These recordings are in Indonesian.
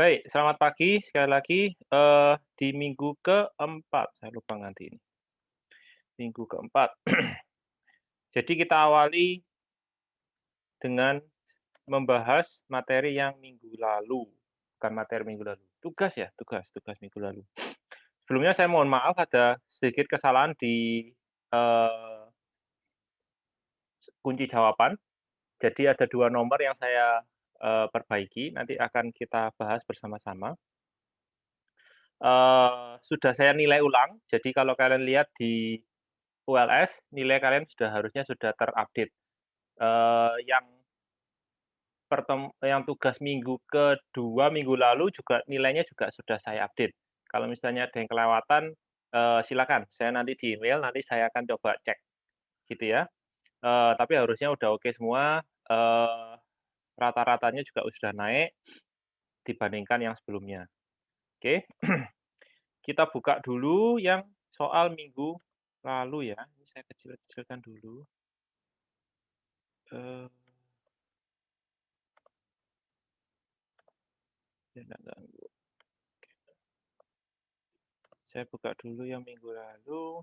Baik, selamat pagi sekali lagi, di minggu keempat, saya lupa nganti ini, minggu keempat. Jadi kita awali dengan membahas materi yang minggu lalu, bukan materi minggu lalu, tugas ya, tugas minggu lalu. Sebelumnya saya mohon maaf ada sedikit kesalahan di, eee, kunci jawaban. Jadi ada 2 nomor yang saya, perbaiki, nanti akan kita bahas bersama-sama. Sudah saya nilai ulang, jadi kalau kalian lihat di ULS, nilai kalian harusnya sudah terupdate. Yang yang tugas minggu kedua minggu lalu juga nilainya juga sudah saya update. Kalau misalnya ada yang kelewatan, silakan, saya nanti di email, nanti saya akan coba cek, gitu ya. Tapi harusnya udah oke semua, rata-ratanya juga sudah naik dibandingkan yang sebelumnya. Oke, kita buka dulu yang soal minggu lalu ya. Ini saya kecil-kecilkan dulu, eee, biar nggak ganggu. Saya buka dulu yang minggu lalu.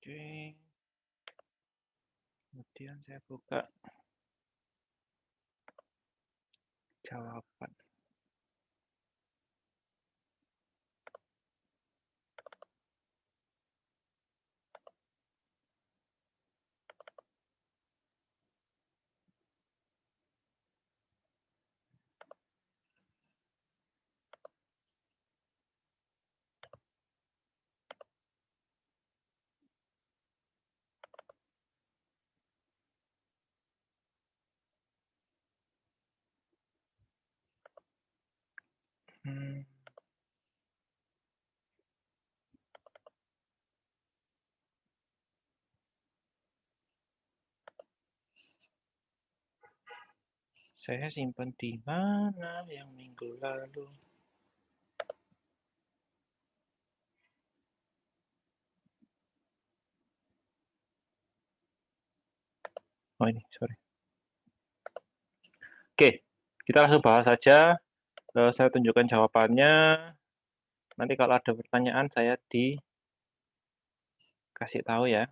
Oke, kemudian saya buka jawaban. Mmm, saya simpan di mana yang minggu lalu? Oh ini, sorry. Oke, kita langsung bahas saja, saya tunjukkan jawabannya, nanti kalau ada pertanyaan saya dikasih tahu ya.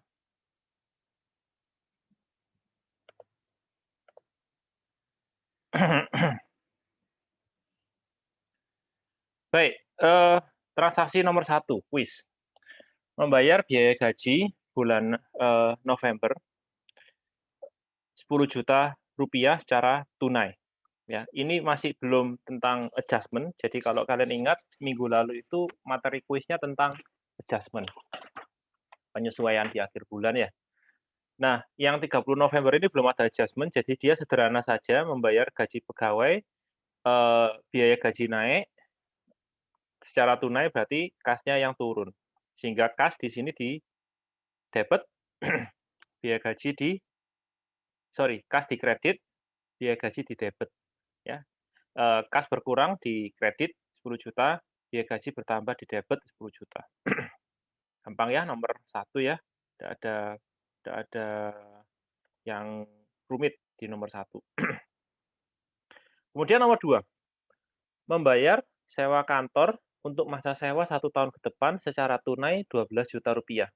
Baik, transaksi nomor satu, kuis. Membayar biaya gaji bulan, November, Rp10.000.000 secara tunai. Ya, ini masih belum tentang adjustment, jadi kalau kalian ingat minggu lalu itu materi kuisnya tentang adjustment, penyesuaian di akhir bulan ya. Nah, yang 30 November ini belum ada adjustment, jadi dia sederhana saja membayar gaji pegawai, biaya gaji naik, secara tunai berarti kasnya yang turun. Sehingga kas di sini di-debit, biaya gaji kas dikredit, biaya gaji di-debit, ya. Kas berkurang dikredit 10.000.000, biaya gaji bertambah di-debit 10.000.000. Gampang ya, nomor satu ya, tidak ada yang rumit di nomor satu. Kemudian nomor 2, membayar sewa kantor untuk masa sewa 1 tahun ke depan secara tunai Rp12.000.000.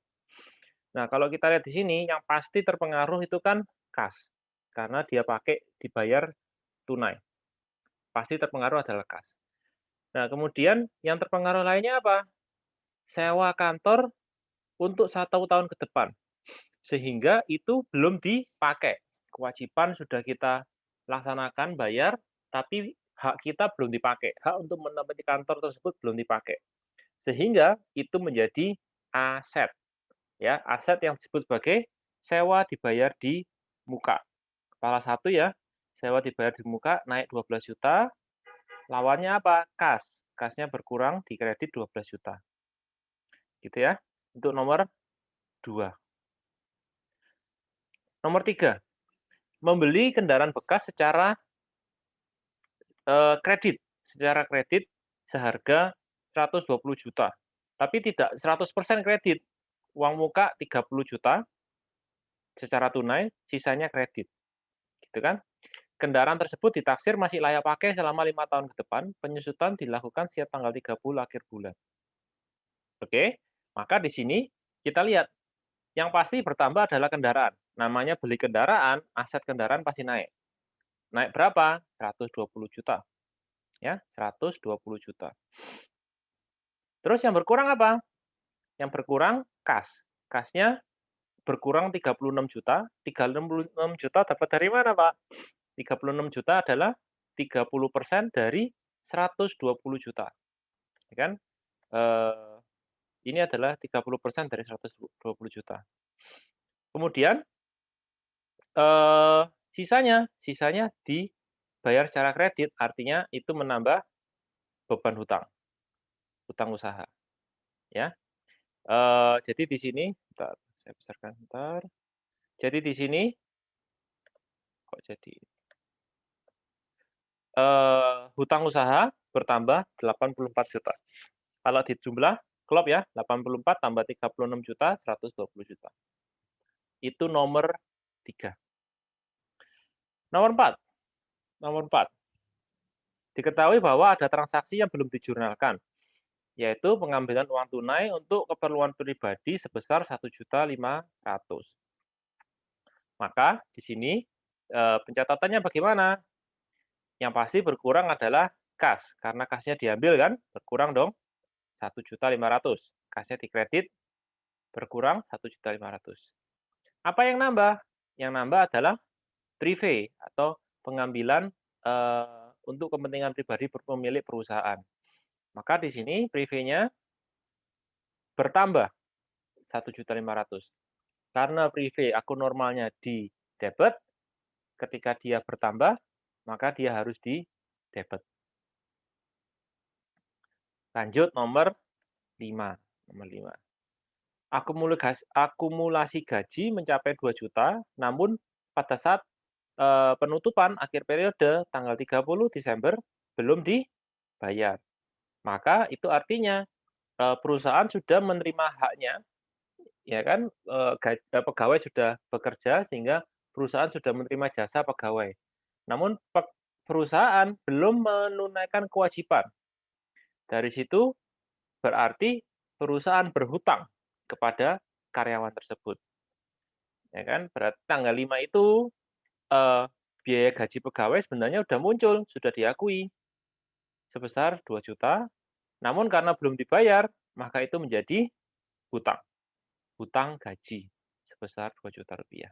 Nah, kalau kita lihat di sini yang pasti terpengaruh itu kan kas, karena dia pakai dibayar tunai, pasti terpengaruh adalah kas. Nah, kemudian yang terpengaruh lainnya apa? Sewa kantor untuk 1 tahun ke depan, sehingga itu belum dipakai. Kewajiban sudah kita laksanakan bayar, tapi hak kita belum dipakai, hak untuk menempati kantor tersebut belum dipakai. Sehingga itu menjadi aset, ya, aset yang disebut sebagai sewa dibayar di muka. Kepala satu ya, sewa dibayar di muka naik 12.000.000, lawannya apa? Kas, kasnya berkurang dikredit 12.000.000. Gitu ya, untuk nomor 2. Nomor 3, membeli kendaraan bekas secara kredit, secara kredit seharga 120 juta, tapi tidak 100% kredit. Uang muka 30 juta secara tunai, sisanya kredit, gitu kan. Kendaraan tersebut ditaksir masih layak pakai selama 5 tahun ke depan, penyusutan dilakukan setiap tanggal 30 akhir bulan. Oke, maka di sini kita lihat, yang pasti bertambah adalah kendaraan. Namanya beli kendaraan, aset kendaraan pasti naik. Naik berapa? 120 juta, ya, 120 juta. Terus yang berkurang apa? Yang berkurang kas. Kasnya berkurang 36 juta, 36 juta dapat dari mana, Pak? 36 juta adalah 30% dari 120 juta, ya kan? Eee, ini adalah 30% dari 120 juta. Kemudian, eee, sisanya dibayar secara kredit, artinya itu menambah beban hutang usaha, ya. Jadi di sini bentar, saya besarkan bentar. Jadi di sini kok jadi hutang usaha bertambah 84 juta. Kalau dijumlah klop ya, 84 tambah 36 juta, 120 juta. Itu nomor 3. Nomor 4 nomor 4, diketahui bahwa ada transaksi yang belum dijurnalkan, yaitu pengambilan uang tunai untuk keperluan pribadi sebesar 1.500.000. Maka di sini, pencatatannya bagaimana? Yang pasti berkurang adalah kas, karena kasnya diambil kan, berkurang dong, 1.500.000. Kasnya dikredit, berkurang 1.500.000. Apa yang nambah? Yang nambah adalah prive atau pengambilan, untuk kepentingan pribadi pemilik perusahaan. Maka di sini prive-nya bertambah 1.500.000. Karena prive akun normalnya di debit, ketika dia bertambah, maka dia harus di debit. Lanjut nomor 5, nomor 5. Akumulasi gaji mencapai 2 juta, namun pada saat, penutupan akhir periode tanggal 30 Desember belum dibayar. Maka itu artinya, perusahaan sudah menerima haknya, ya kan, pegawai sudah bekerja sehingga perusahaan sudah menerima jasa pegawai. Namun perusahaan belum menunaikan kewajiban. Dari situ berarti perusahaan berhutang kepada karyawan tersebut, ya kan. Berarti tanggal 5 itu, eee, biaya gaji pegawai sebenarnya sudah muncul, sudah diakui sebesar 2 juta. Namun karena belum dibayar, maka itu menjadi hutang, hutang gaji sebesar 2 juta rupiah.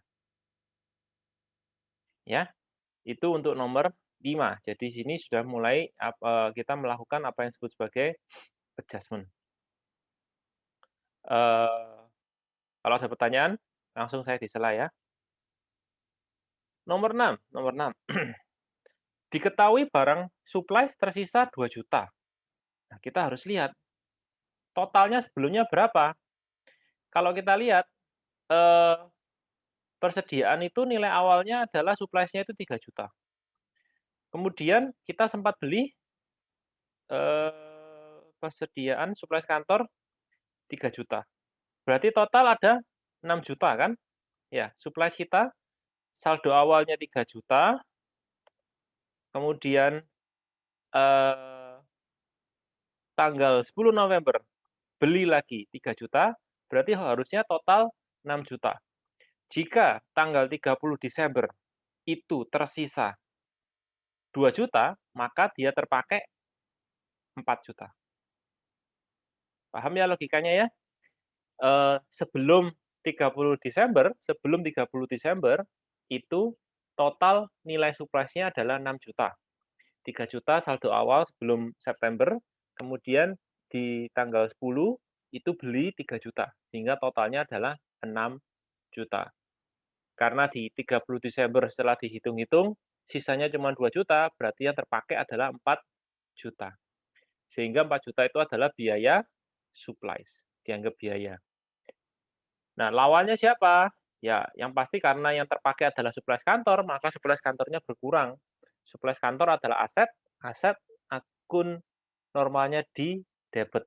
Ya, itu untuk nomor 5. Jadi sini sudah mulai kita melakukan apa yang disebut sebagai adjustment. Eee, kalau ada pertanyaan, langsung saya disela ya. Nomor 6. Diketahui barang supply tersisa 2 juta. Nah, kita harus lihat totalnya sebelumnya berapa. Kalau kita lihat, eee, persediaan itu nilai awalnya adalah supply-nya itu 3 juta. Kemudian kita sempat beli, persediaan supplies kantor 3 juta. Berarti total ada 6 juta kan? Ya, supplies kita saldo awalnya 3 juta, kemudian, eee, tanggal 10 November beli lagi 3 juta, berarti harusnya total 6 juta. Jika tanggal 30 Desember itu tersisa 2 juta, maka dia terpakai 4 juta. Paham ya logikanya ya? Sebelum 30 Desember, itu total nilai surplusnya adalah 6 juta. 3 juta saldo awal sebelum September, kemudian di tanggal 10 itu beli 3 juta, sehingga totalnya adalah 6 juta. Karena di 30 Desember setelah dihitung-hitung, sisanya cuma 2 juta, berarti yang terpakai adalah 4 juta. Sehingga 4 juta itu adalah biaya supplies, dianggap biaya. Nah, lawannya siapa? Ya, yang pasti karena yang terpakai adalah supplies kantor, maka supplies kantornya berkurang. Supplies kantor adalah aset, aset, akun normalnya di debit.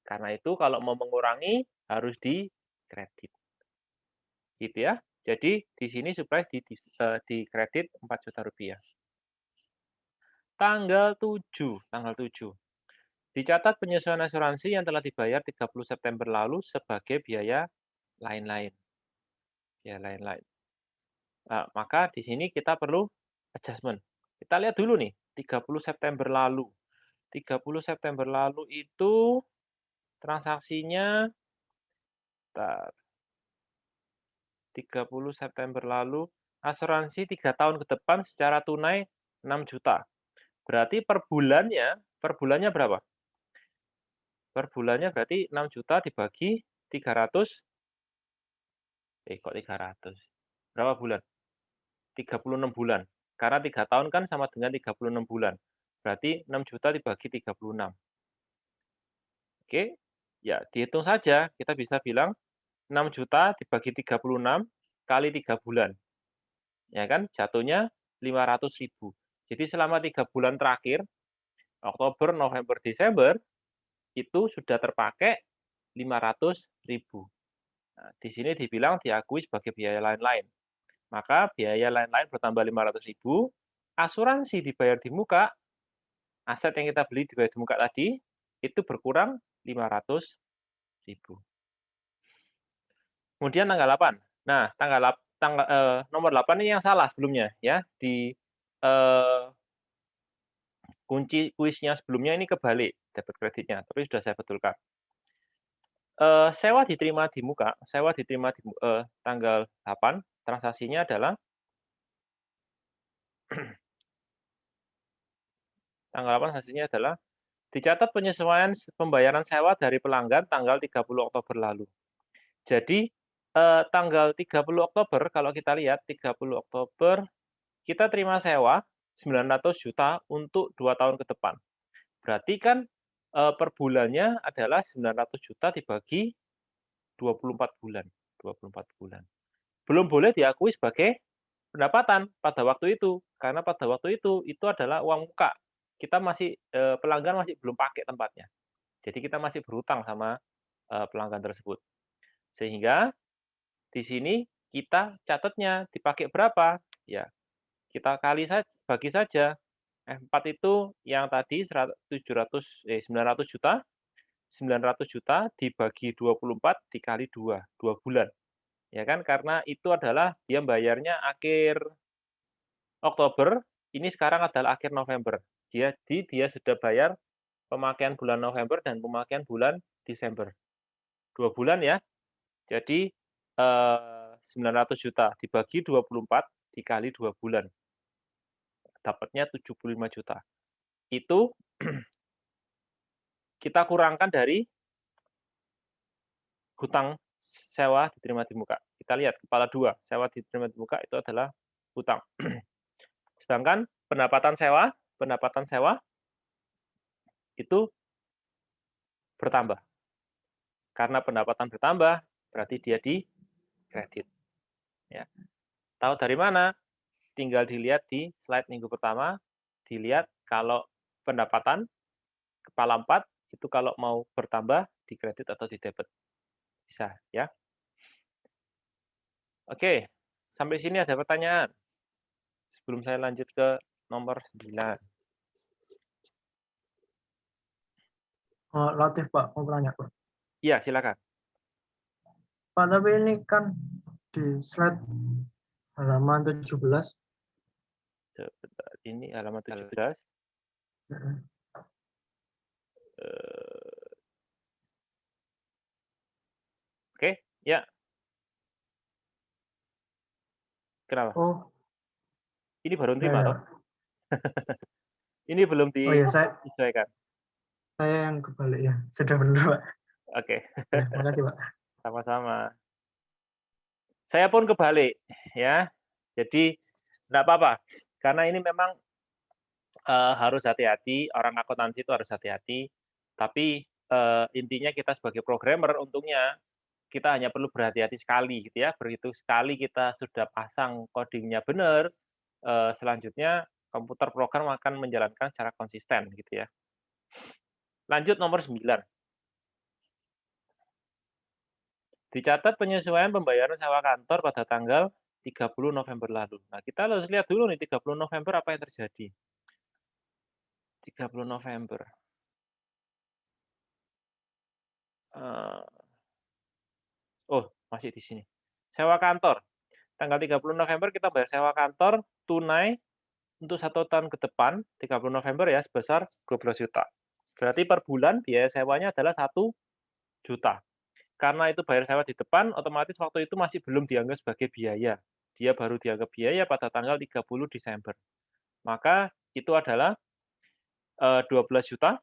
Karena itu kalau mau mengurangi harus di kredit. Gitu ya. Jadi di sini surprise di kredit Rp4.000.000. Tanggal 7. Dicatat penyesuaian asuransi yang telah dibayar 30 September lalu sebagai biaya lain-lain. Biaya lain-lain. Maka di sini kita perlu adjustment. Kita lihat dulu nih, 30 September lalu. 30 September lalu itu transaksinya, bentar, 30 September lalu, asuransi 3 tahun ke depan secara tunai 6 juta. Berarti per bulannya berapa? Per bulannya berarti 6 juta dibagi 300, kok 300? Berapa bulan? 36 bulan. Karena 3 tahun kan sama dengan 36 bulan. Berarti 6 juta dibagi 36. Oke, ya dihitung saja, kita bisa bilang 6 juta dibagi 36 kali 3 bulan. Ya kan, jatuhnya 500.000. Jadi selama 3 bulan terakhir, Oktober, November, Desember, itu sudah terpakai 500.000. Nah, di sini dibilang diakui sebagai biaya lain-lain. Maka biaya lain-lain bertambah 500.000, asuransi dibayar di muka, aset yang kita beli dibayar di muka tadi, itu berkurang 500.000. Kemudian tanggal 8. Nah, nomor 8 ini yang salah sebelumnya ya, di eee, kunci kuisnya sebelumnya ini kebalik debit kreditnya, tapi sudah saya betulkan. Sewa diterima di tanggal 8, transaksinya adalah tanggal 8 hasilnya adalah dicatat penyesuaian pembayaran sewa dari pelanggan tanggal 30 Oktober lalu. Jadi, tanggal 30 Oktober kalau kita lihat 30 Oktober kita terima sewa 900 juta untuk 2 tahun ke depan. Berarti kan, per bulannya adalah 900 juta dibagi 24 bulan, 24 bulan. Belum boleh diakui sebagai pendapatan pada waktu itu, karena pada waktu itu adalah uang muka. Kita masih pelanggan masih belum pakai tempatnya. Jadi kita masih berhutang sama, pelanggan tersebut. Sehingga di sini kita catatnya dipakai berapa, ya kita bagi saja. F4 itu yang tadi 900 juta, 900 juta dibagi 24 dikali 2, 2 bulan. Ya kan, karena itu adalah dia bayarnya akhir Oktober, ini sekarang adalah akhir November. Jadi dia sudah bayar pemakaian bulan November dan pemakaian bulan Desember. 2 bulan ya. Jadi, 900 juta dibagi 24 dikali 2 bulan, dapatnya 75 juta. Itu kita kurangkan dari hutang sewa diterima di muka. Kita lihat kepala 2, sewa diterima di muka itu adalah hutang. Sedangkan pendapatan sewa itu bertambah. Karena pendapatan bertambah, berarti dia di kredit. Ya. Tahu dari mana? Tinggal dilihat di slide minggu pertama, dilihat kalau pendapatan kepala 4 itu kalau mau bertambah di kredit atau di debit. Bisa ya. Oke, sampai sini ada pertanyaan? Sebelum saya lanjut ke nomor 9. Latif Pak, mau tanya Pak. Iya, silakan. Pak, tapi ini kan di slide halaman 17. Sebentar, ini halaman 17. Oke, ya. Kenapa? Oh, Ini baru ya, terima ya. toh? Ini belum Oh ya, disesuaikan. saya yang kebalik ya. Sudah benar Pak. Oke, Ya, makasih Pak. sama-sama. Saya pun kebalik, ya. Jadi enggak apa-apa, karena ini memang, harus hati-hati, orang akuntansi itu harus hati-hati. Tapi, intinya kita sebagai programmer untungnya, kita hanya perlu berhati-hati sekali gitu ya. Begitu sekali kita sudah pasang coding-nya benar, selanjutnya komputer program akan menjalankan secara konsisten gitu ya. Lanjut nomor 9. Dicatat penyesuaian pembayaran sewa kantor pada tanggal 30 November lalu. Nah, kita harus lihat dulu nih 30 November apa yang terjadi. 30 November. Eee, oh, masih di sini. Sewa kantor. Tanggal 30 November kita bayar sewa kantor tunai untuk 1 tahun ke depan, 30 November ya, sebesar 12 juta. Berarti per bulan biaya sewanya adalah 1 juta. Karena itu bayar sewa di depan, otomatis waktu itu masih belum dianggap sebagai biaya. Dia baru dianggap biaya pada tanggal 30 Desember. Maka itu adalah 12 juta,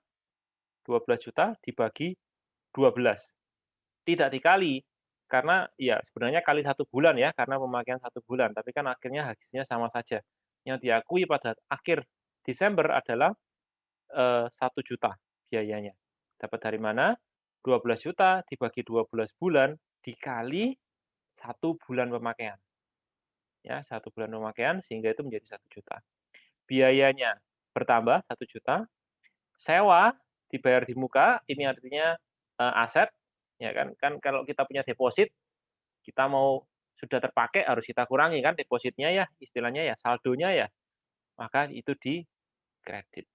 12 juta dibagi 12. Tidak dikali, karena ya sebenarnya kali 1 bulan ya, karena pemakaian 1 bulan, tapi kan akhirnya hasilnya sama saja. Yang diakui pada akhir Desember adalah 1 juta biayanya. Dapat dari mana? 12 juta dibagi 12 bulan dikali 1 bulan pemakaian. Ya, 1 bulan pemakaian sehingga itu menjadi 1 juta. Biayanya bertambah 1 juta, sewa dibayar di muka, ini artinya, aset, ya kan. Kan kalau kita punya deposit, kita mau sudah terpakai harus kita kurangi kan depositnya ya, istilahnya ya, saldonya ya, maka itu dikredit.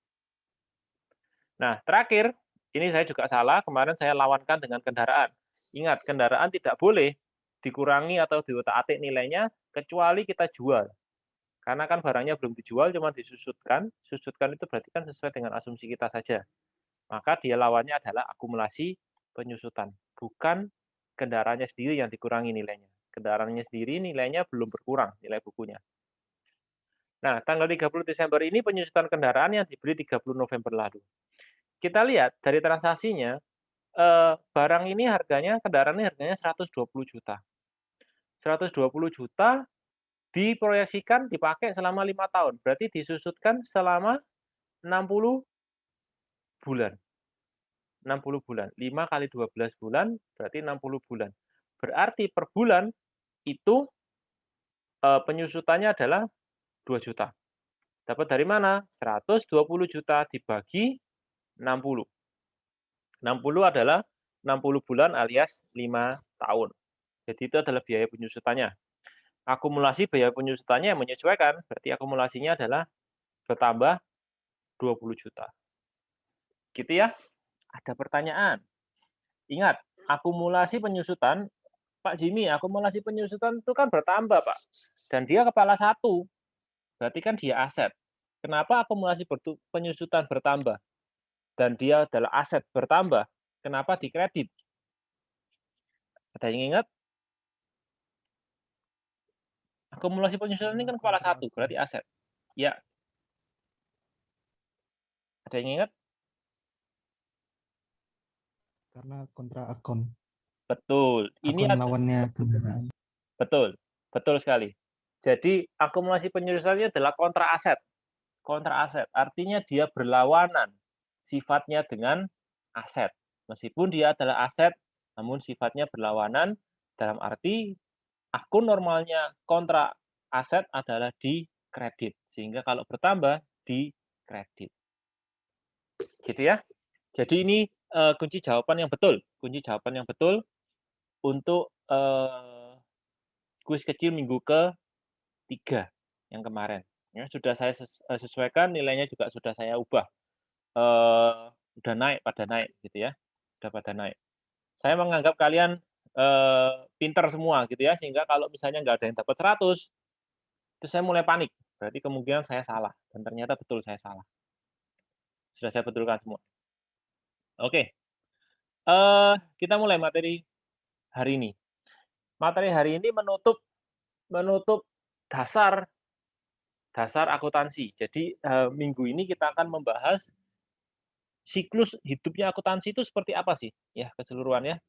Nah, terakhir, ini saya juga salah, kemarin saya lawankan dengan kendaraan. Ingat, kendaraan tidak boleh dikurangi atau diotak-atik nilainya kecuali kita jual. Karena kan barangnya belum dijual, cuma disusutkan. Susutkan itu berarti kan sesuai dengan asumsi kita saja. Maka dia lawannya adalah akumulasi penyusutan, bukan kendaraannya sendiri yang dikurangi nilainya. Kendaraannya sendiri nilainya belum berkurang, nilai bukunya. Nah, tanggal 30 Desember ini penyusutan kendaraan yang dibeli 30 November lalu. Kita lihat dari transaksinya, barang ini harganya, kendaraan ini harganya 120 juta. 120 juta diproyeksikan dipakai selama 5 tahun, berarti disusutkan selama 60 bulan. 60 bulan, 5 kali 12 bulan berarti 60 bulan. Berarti per bulan itu, penyusutannya adalah 2 juta. Dapat dari mana? 120 juta dibagi 60. 60 adalah 60 bulan alias 5 tahun. Jadi itu adalah biaya penyusutannya. Akumulasi biaya penyusutannya yang menyesuaikan, berarti akumulasinya adalah bertambah 20 juta. Gitu ya. Ada pertanyaan? Ingat, akumulasi penyusutan, Pak Jimmy, akumulasi penyusutan itu kan bertambah, Pak. Dan dia kepala 1, berarti kan dia aset. Kenapa akumulasi penyusutan bertambah? Dan dia adalah aset bertambah, kenapa dikredit? Ada yang ingat? Akumulasi penyusutan ini kan kepala 1, berarti aset. Ya, ada yang ingat? Karena kontra akun. Betul. Ini Akun lawannya kendaraan. betul, betul sekali. Jadi akumulasi penyusutannya adalah kontra aset. Kontra aset, artinya dia berlawanan sifatnya dengan aset. Meskipun dia adalah aset, namun sifatnya berlawanan dalam arti akun normalnya kontra aset adalah di kredit. Sehingga kalau bertambah di kredit. Gitu ya. Jadi ini kunci jawaban yang betul. Kunci jawaban yang betul untuk kuis kecil minggu ke-3 yang kemarin. Ya, sudah saya sesuaikan, nilainya juga sudah saya ubah. Udah naik, pada naik gitu ya. Udah pada naik. Saya menganggap kalian pinter semua gitu ya, sehingga kalau misalnya nggak ada yang dapat 100, itu saya mulai panik. Berarti kemungkinan saya salah, dan ternyata betul saya salah. Sudah saya betulkan semua. Oke, kita mulai materi hari ini. Materi hari ini menutup menutup dasar dasar akuntansi. Jadi, minggu ini kita akan membahas siklus hidupnya akuntansi itu seperti apa sih, ya keseluruhannya.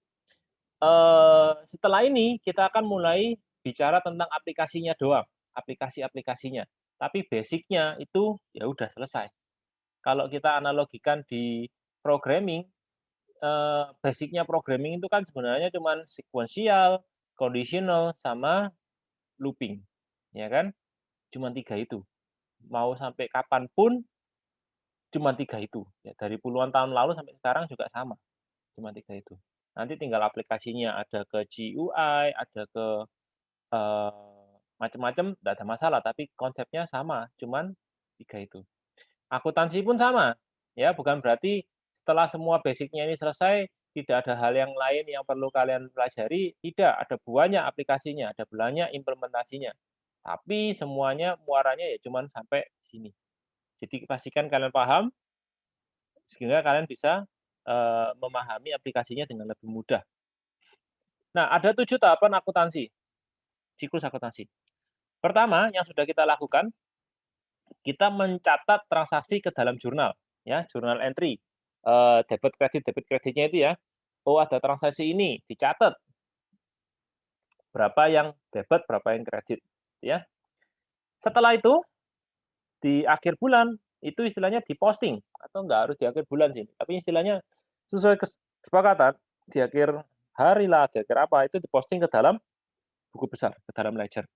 Setelah ini kita akan mulai bicara tentang aplikasinya doang, aplikasi-aplikasinya. Tapi basic-nya itu ya udah selesai. Kalau kita analogikan di programming, basic-nya programming itu kan sebenarnya cuman sequential, conditional, sama looping, ya kan? Cuman 3 itu. mau sampai kapanpun cuma 3 itu. Ya, dari puluhan tahun lalu sampai sekarang juga sama, cuma 3 itu. Nanti tinggal aplikasinya ada ke GUI, ada ke macam-macam, nggak ada masalah, tapi konsepnya sama, cuman 3 itu. Akuntansi pun sama, ya bukan berarti setelah semua basic-nya ini selesai, tidak ada hal yang lain yang perlu kalian pelajari, tidak, ada banyak aplikasinya, ada banyak implementasinya. Tapi semuanya muaranya ya cuman sampai sini. Jadi pastikan kalian paham, sehingga kalian bisa, memahami aplikasinya dengan lebih mudah. Nah, ada 7 tahapan akuntansi, siklus akuntansi. Pertama, yang sudah kita lakukan, kita mencatat transaksi ke dalam jurnal, ya, jurnal entry. Debit kreditnya itu ya. Oh, ada transaksi ini, dicatat. Berapa yang debit, berapa yang kredit, ya. Setelah itu, di akhir bulan, itu istilahnya diposting, atau enggak harus di akhir bulan sih, tapi istilahnya sesuai kesepakatan, di akhir hari lah, di akhir apa, itu diposting ke dalam buku besar, ke dalam ledger.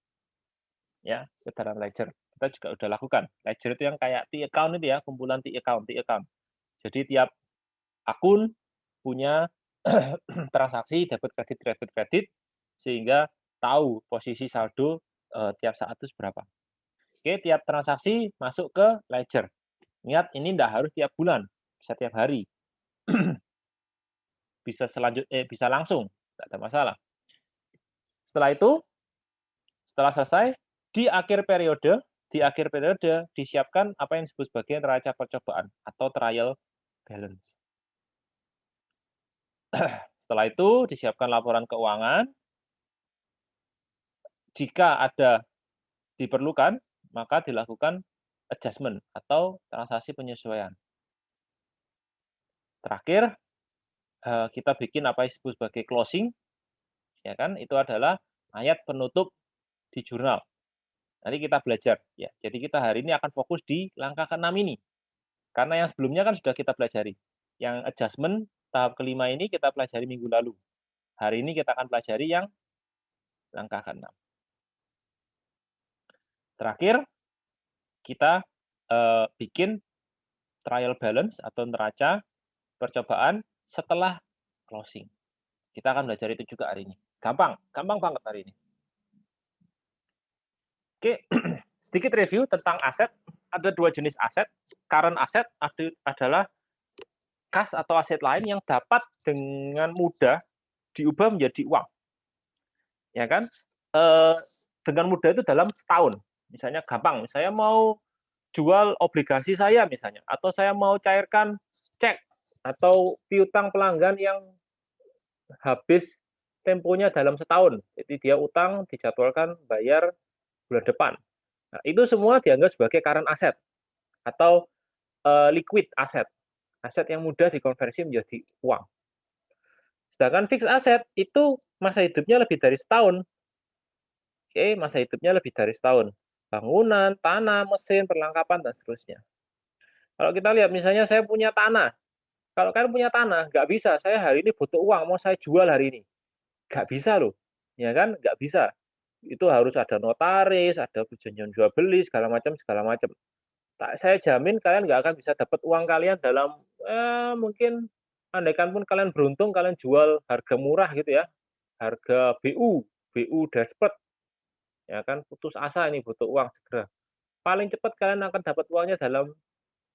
Ya, ke dalam ledger. Kita juga udah lakukan. Ledger itu yang kayak T-account itu ya, kumpulan T-account. Jadi tiap akun punya transaksi debit kredit, sehingga tahu posisi saldo, tiap saat itu berapa. Oke, tiap transaksi masuk ke ledger. Ingat, ini enggak harus tiap bulan, bisa tiap hari. Bisa langsung, enggak ada masalah. Setelah itu, setelah selesai, di akhir periode disiapkan apa yang disebut sebagai neraca percobaan atau trial balance. Setelah itu disiapkan laporan keuangan. Jika ada diperlukan, maka dilakukan adjustment atau transaksi penyesuaian. Terakhir, kita bikin apa yang disebut sebagai closing, ya kan? Itu adalah ayat penutup di jurnal. Nanti kita belajar, ya. Jadi kita hari ini akan fokus di langkah ke-6 ini. Karena yang sebelumnya kan sudah kita pelajari. Yang adjustment tahap kelima ini kita pelajari minggu lalu. Hari ini kita akan pelajari yang langkah ke-6. Terakhir, kita bikin trial balance atau neraca percobaan setelah closing. Kita akan belajar itu juga hari ini. Gampang banget hari ini. Oke, sedikit review tentang aset. Ada 2 jenis aset. Current asset adalah kas atau aset lain yang dapat dengan mudah diubah menjadi uang. Ya kan? Dengan mudah itu dalam setahun. Misalnya gampang, saya mau jual obligasi saya misalnya, atau saya mau cairkan cek atau piutang pelanggan yang habis temponya dalam setahun. Jadi dia utang dijadwalkan bayar bulan depan. Nah, itu semua dianggap sebagai current asset atau liquid asset. Aset yang mudah dikonversi menjadi uang. Sedangkan fixed asset itu masa hidupnya lebih dari setahun. Oke, masa hidupnya lebih dari setahun. Bangunan, tanah, mesin, perlengkapan, dan seterusnya. Kalau kita lihat misalnya saya punya tanah. Kalau kalian punya tanah, nggak bisa. Saya hari ini butuh uang, mau saya jual hari ini. Nggak bisa loh. Ya kan? Nggak bisa. Itu harus ada notaris, ada perjanjian jual beli, segala macam. Saya jamin kalian nggak akan bisa dapat uang kalian dalam, mungkin andaikan pun kalian beruntung, kalian jual harga murah gitu ya, harga BU desperate, ya kan, putus asa ini butuh uang segera. Paling cepat kalian akan dapat uangnya dalam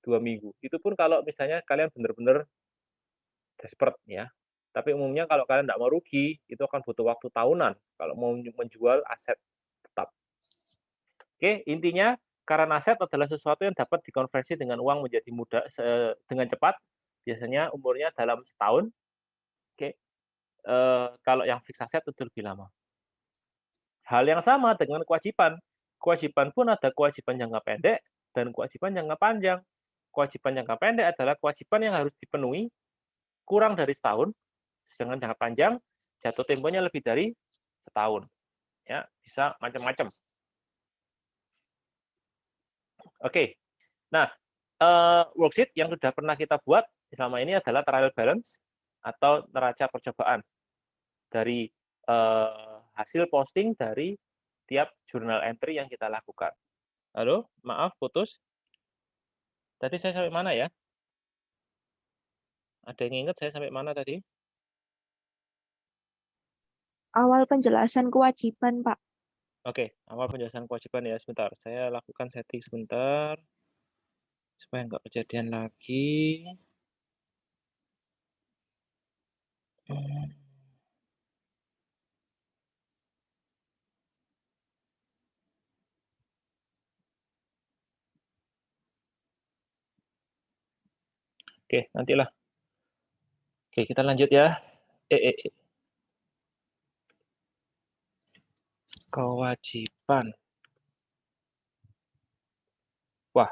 2 minggu. Itu pun kalau misalnya kalian benar-benar desperate ya. Tapi umumnya kalau kalian nggak mau rugi, itu akan butuh waktu tahunan kalau mau menjual aset tetap. Oke, intinya current aset adalah sesuatu yang dapat dikonversi dengan uang menjadi mudah dengan cepat, biasanya umurnya dalam setahun. Oke, kalau yang fixed asset itu lebih lama. Hal yang sama dengan kewajiban. Kewajiban pun ada kewajiban jangka pendek dan kewajiban jangka panjang. Kewajiban jangka pendek adalah kewajiban yang harus dipenuhi kurang dari setahun, sedangkan jangka panjang jatuh temponya lebih dari setahun. Ya, bisa macam-macam. Oke. Nah, worksheet yang sudah pernah kita buat selama ini adalah trial balance atau neraca percobaan dari hasil posting dari tiap jurnal entry yang kita lakukan. Halo, maaf putus. Tadi saya sampai mana ya? Ada yang ingat saya sampai mana tadi? Awal penjelasan kewajiban, Pak. Oke, awal penjelasan kewajiban ya, sebentar. Saya lakukan setting sebentar, supaya nggak kejadian lagi. Hmm, Oke, nantilah. Oke, kita lanjut ya. Eh. Kewajiban. Wah,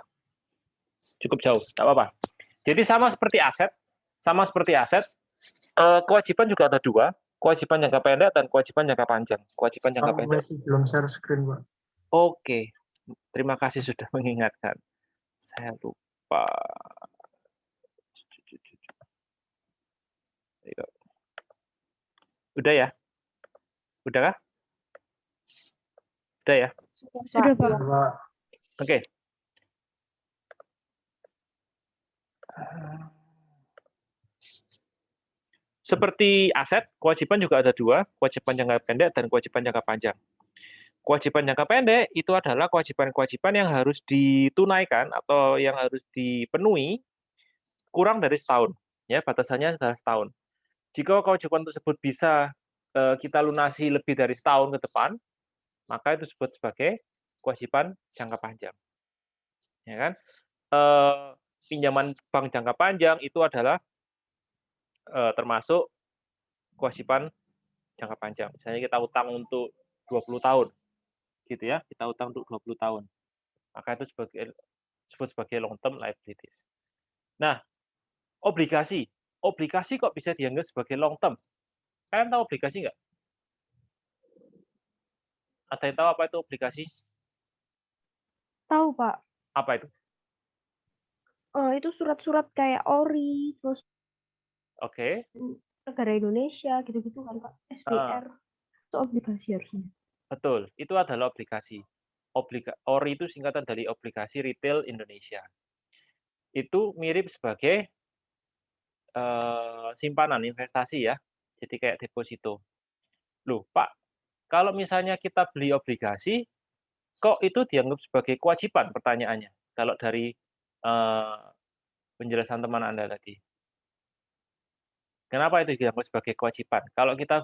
cukup jauh, nggak apa-apa. Jadi sama seperti aset, kewajiban juga ada dua, kewajiban jangka pendek dan kewajiban jangka panjang. Kewajiban jangka Pak, pendek. masih belum share screen, Pak. Oke, terima kasih sudah mengingatkan. Saya lupa. Ayo. Udah ya? Udah kah? Udah ya? Sudah, Pak. Ya, Pak. Oke. Seperti aset, kewajiban juga ada dua, kewajiban jangka pendek dan kewajiban jangka panjang. Kewajiban jangka pendek itu adalah kewajiban-kewajiban yang harus ditunaikan atau yang harus dipenuhi kurang dari setahun. Ya, batasannya adalah setahun. Jika kewajiban tersebut bisa kita lunasi lebih dari setahun ke depan, maka itu disebut sebagai kewajiban jangka panjang. Ya kan? Pinjaman bank jangka panjang itu adalah termasuk kewajiban jangka panjang. Misalnya kita utang untuk 20 tahun, gitu ya, kita utang untuk 20 tahun. Maka itu disebut sebagai long term liabilities. Nah, obligasi. Obligasi kok bisa dianggap sebagai long term? Kalian tahu obligasi nggak? Ada yang tahu apa itu obligasi? Tahu, Pak. Apa itu? Itu surat-surat kayak ORI, terus Oke. negara Indonesia, gitu-gitu kan, Pak. SBR. Itu obligasi harusnya. Betul, itu adalah obligasi. ORI itu singkatan dari Obligasi Retail Indonesia. Itu mirip sebagai simpanan investasi ya, jadi kayak deposito. Loh, Pak, kalau misalnya kita beli obligasi, kok itu dianggap sebagai kewajiban? Pertanyaannya, kalau dari penjelasan teman Anda tadi. Kenapa itu dianggap sebagai kewajiban? Kalau kita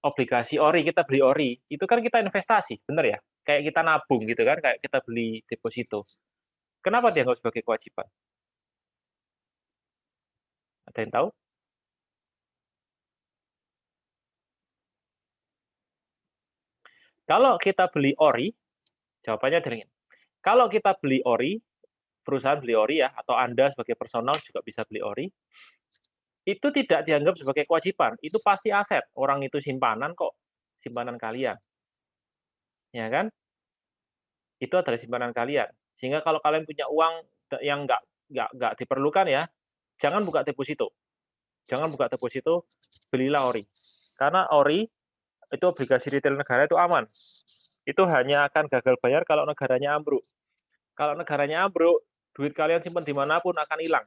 obligasi ORI, kita beli ORI, itu kan kita investasi, benar ya? Kayak kita nabung gitu kan, kayak kita beli deposito. Kenapa dianggap sebagai kewajiban? Ada yang tahu? Kalau kita beli ORI, jawabannya dingin. Kalau kita beli ORI, perusahaan beli ORI ya, atau Anda sebagai personal juga bisa beli ORI, itu tidak dianggap sebagai kewajiban. Itu pasti aset. Orang itu simpanan kok, simpanan kalian. Ya kan? Itu adalah simpanan kalian. Sehingga kalau kalian punya uang yang nggak diperlukan ya, jangan buka deposito. Jangan buka deposito, belilah ORI. Karena ORI itu obligasi retail negara itu aman. Itu hanya akan gagal bayar kalau negaranya ambruk. Kalau negaranya ambruk, duit kalian simpan dimanapun akan hilang.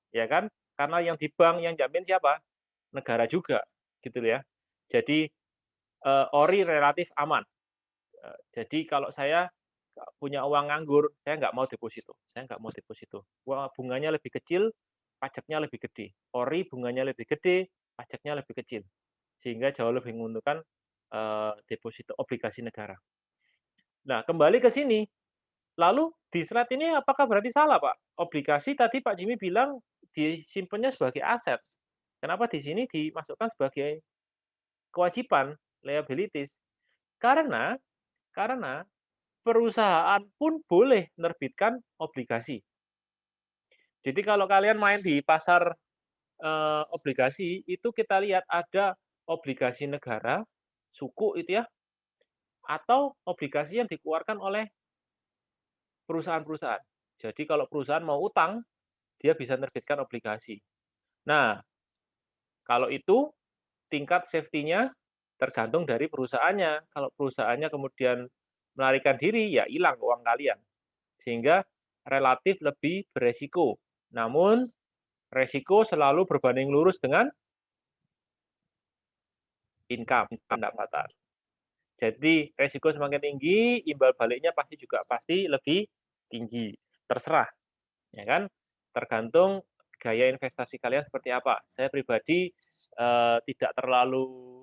Ya kan? Karena yang di bank, yang jamin siapa? Negara juga. Gitu ya. Jadi, ORI relatif aman. Jadi kalau saya punya uang nganggur, saya nggak mau deposito. Saya nggak mau deposito. Bunganya lebih kecil, pajaknya lebih gede. ORI bunganya lebih gede, pajaknya lebih kecil. Sehingga jauh lebih menguntungkan deposito obligasi negara. Nah, kembali ke sini. Lalu di slide ini apakah berarti salah, Pak? Obligasi tadi Pak Jimmy bilang disimpannya sebagai aset. Kenapa di sini dimasukkan sebagai kewajiban, liabilities? Karena perusahaan pun boleh menerbitkan obligasi. Jadi kalau kalian main di pasar obligasi, itu kita lihat ada obligasi negara, suku itu ya, atau obligasi yang dikeluarkan oleh perusahaan-perusahaan. Jadi kalau perusahaan mau utang, dia bisa menerbitkan obligasi. Nah, kalau itu tingkat safety-nya tergantung dari perusahaannya. Kalau perusahaannya kemudian melarikan diri, ya hilang uang kalian. Sehingga relatif lebih beresiko. Namun, resiko selalu berbanding lurus dengan income, pendapatan. Jadi, resiko semakin tinggi, imbal baliknya pasti lebih tinggi. Terserah, ya kan? Tergantung gaya investasi kalian seperti apa. Saya pribadi tidak terlalu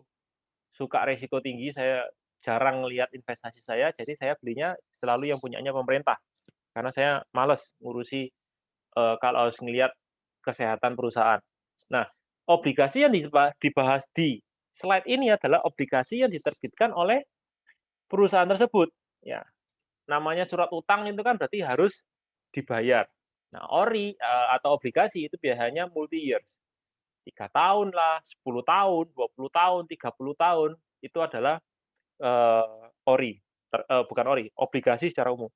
suka resiko tinggi, saya jarang lihat investasi saya, jadi saya belinya selalu yang punyanya pemerintah. Karena saya males ngurusi kalau harus ngelihat kesehatan perusahaan. Nah, obligasi yang dibahas di slide ini adalah obligasi yang diterbitkan oleh perusahaan tersebut. Ya, namanya surat utang itu kan berarti harus dibayar. Nah, ori atau obligasi itu biasanya multi years. 3 tahun lah, 10 tahun, 20 tahun, 30 tahun, itu adalah ori. Bukan ori, obligasi secara umum.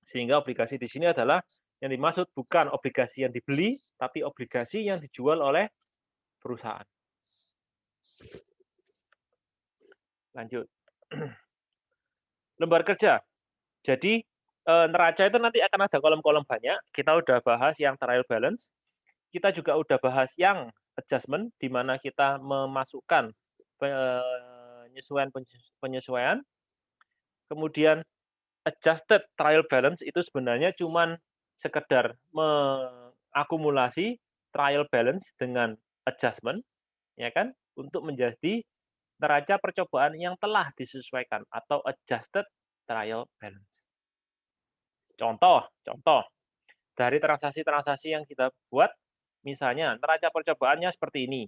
Sehingga obligasi di sini adalah yang dimaksud bukan obligasi yang dibeli, tapi obligasi yang dijual oleh perusahaan. Lanjut. Lembar kerja. Jadi, neraca itu nanti akan ada kolom-kolom banyak. Kita udah bahas yang trial balance. Kita juga udah bahas yang adjustment, di mana kita memasukkan penyesuaian. Kemudian adjusted trial balance itu sebenarnya cuman sekedar mengakumulasi trial balance dengan adjustment, ya kan, untuk menjadi neraca percobaan yang telah disesuaikan atau adjusted trial balance. Contoh dari transaksi-transaksi yang kita buat, misalnya neraca percobaannya seperti ini.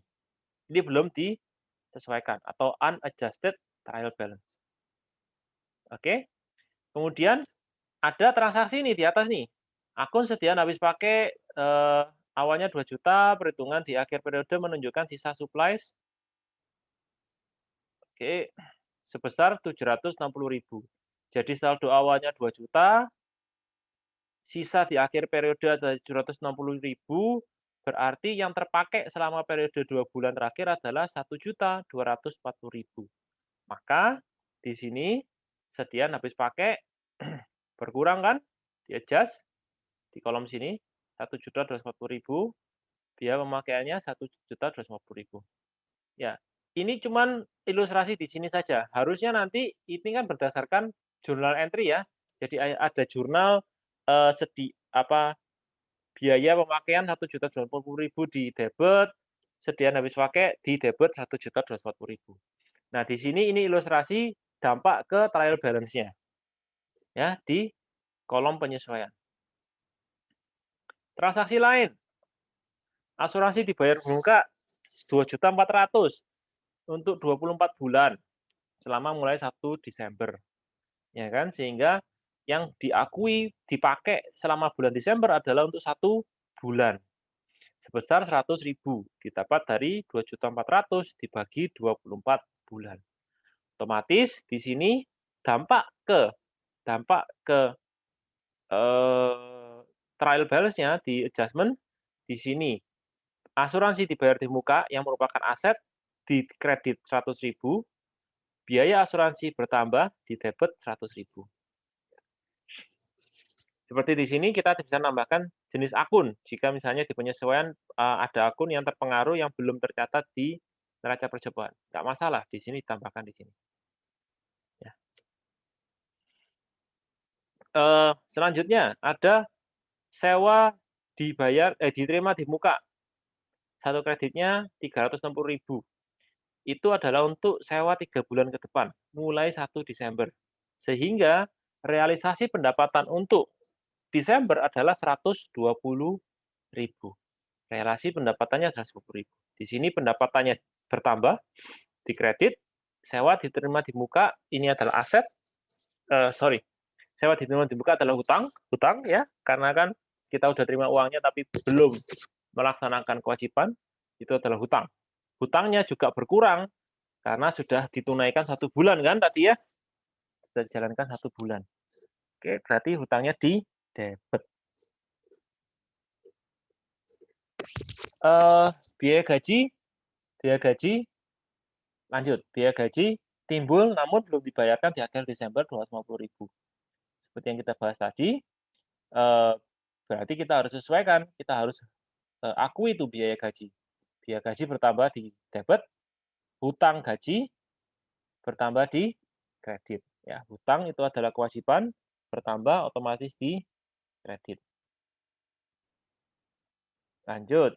Ini belum disesuaikan atau unadjusted trial balance. Oke. Kemudian ada transaksi nih di atas nih. Akun sediaan habis pakai awalnya 2 juta, perhitungan di akhir periode menunjukkan sisa supplies oke, sebesar 760.000. Jadi saldo awalnya 2 juta, sisa di akhir periode ada 760.000, berarti yang terpakai selama periode 2 bulan terakhir adalah 1.240.000. Maka di sini sediaan habis pakai berkurang kan? Di-adjust di kolom sini 1.240.000, biaya pemakaiannya 1.250.000. Ya, ini cuman ilustrasi di sini saja. Harusnya nanti ini kan berdasarkan journal entry ya. Jadi ada jurnal biaya pemakaian 1.250.000 di debit, sediaan habis pakai di debit 1.240.000. Nah, di sini ini ilustrasi dampak ke trial balance-nya. Ya, di kolom penyesuaian. Transaksi lain. Asuransi dibayar muka 2.400.000 untuk 24 bulan selama mulai 1 Desember. Ya kan? Sehingga yang dipakai selama bulan Desember adalah untuk 1 bulan. Sebesar 100.000 didapat dari 2.400.000 dibagi 24 bulan. Otomatis di sini dampak ke trial balance-nya di adjustment di sini. Asuransi dibayar di muka yang merupakan aset di kredit 100.000, biaya asuransi bertambah di debit 100.000. Seperti di sini kita bisa nambahkan jenis akun. Jika misalnya di penyesuaian ada akun yang terpengaruh yang belum tercatat di neraca percobaan. Nggak masalah, di sini ditambahkan di sini. Ya. Selanjutnya ada sewa diterima di muka. Satu kreditnya 360.000. Itu adalah untuk sewa 3 bulan ke depan, mulai 1 Desember. Sehingga realisasi pendapatan untuk Desember adalah 120.000. Relasi pendapatannya adalah 10.000. Di sini pendapatannya bertambah, dikredit, sewa diterima di muka, ini adalah aset, sewa diterima di muka adalah hutang ya, karena kan kita udah terima uangnya tapi belum melaksanakan kewajiban, itu adalah hutang. Hutangnya juga berkurang karena sudah ditunaikan 1 bulan kan tadi ya, sudah dijalankan 1 bulan. Oke, berarti hutangnya di debit. Biaya gaji, lanjut, biaya gaji timbul namun belum dibayarkan di akhir Desember 250.000. Seperti yang kita bahas tadi, berarti kita harus sesuaikan, kita harus akui itu biaya gaji. Biaya gaji bertambah di debit, hutang gaji bertambah di kredit. Ya, hutang itu adalah kewajiban, bertambah otomatis di kredit. Lanjut.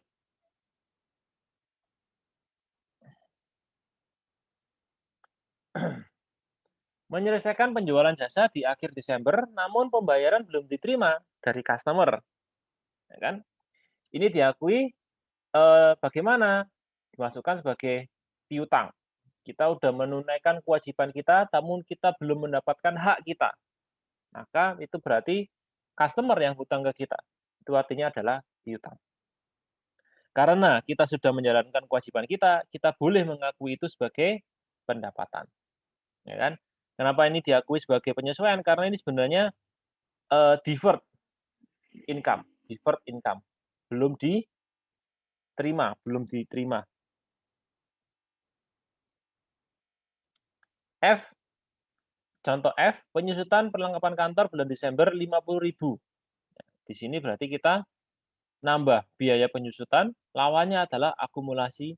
Menyelesaikan penjualan jasa di akhir Desember, namun pembayaran belum diterima dari customer. Ya kan? Ini diakui bagaimana? Dimasukkan sebagai piutang. Kita sudah menunaikan kewajiban kita, namun kita belum mendapatkan hak kita. Maka itu berarti customer yang hutang ke kita. Itu artinya adalah piutang. Karena kita sudah menjalankan kewajiban kita, kita boleh mengakui itu sebagai pendapatan. Ya kan? Kenapa ini diakui sebagai penyesuaian? Karena ini sebenarnya deferred income, belum diterima. F, contoh F, penyusutan perlengkapan kantor bulan Desember 50.000. Di sini berarti kita nambah biaya penyusutan, lawannya adalah akumulasi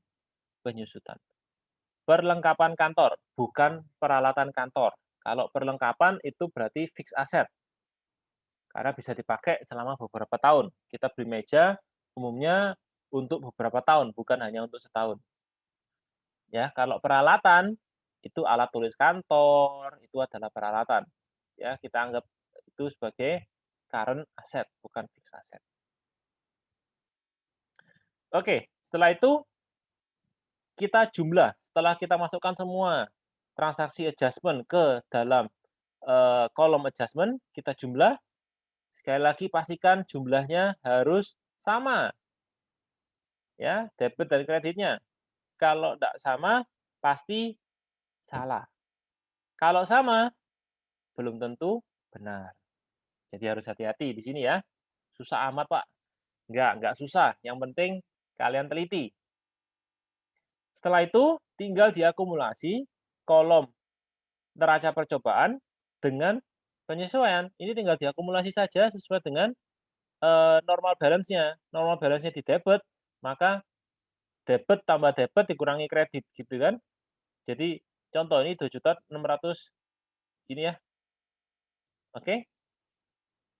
penyusutan. Perlengkapan kantor, bukan peralatan kantor. Kalau perlengkapan itu berarti fixed asset. Karena bisa dipakai selama beberapa tahun. Kita beli meja umumnya untuk beberapa tahun, bukan hanya untuk setahun. Ya, kalau peralatan itu alat tulis kantor, itu adalah peralatan. Ya, kita anggap itu sebagai current asset, bukan fixed asset. Oke, setelah itu kita jumlah. Setelah kita masukkan semua transaksi adjustment ke dalam kolom adjustment, kita jumlah. Sekali lagi pastikan jumlahnya harus sama. Ya, debit dan kreditnya. Kalau tidak sama, pasti salah. Kalau sama, belum tentu benar. Jadi harus hati-hati di sini ya. Susah amat, Pak. Enggak susah. Yang penting kalian teliti. Setelah itu, tinggal diakumulasi kolom neraca percobaan dengan penyesuaian. Ini tinggal diakumulasi saja sesuai dengan normal balance-nya. Normal balance-nya di debit, maka debit tambah debit dikurangi kredit gitu kan. Jadi contoh ini 2.600 ini ya. Oke.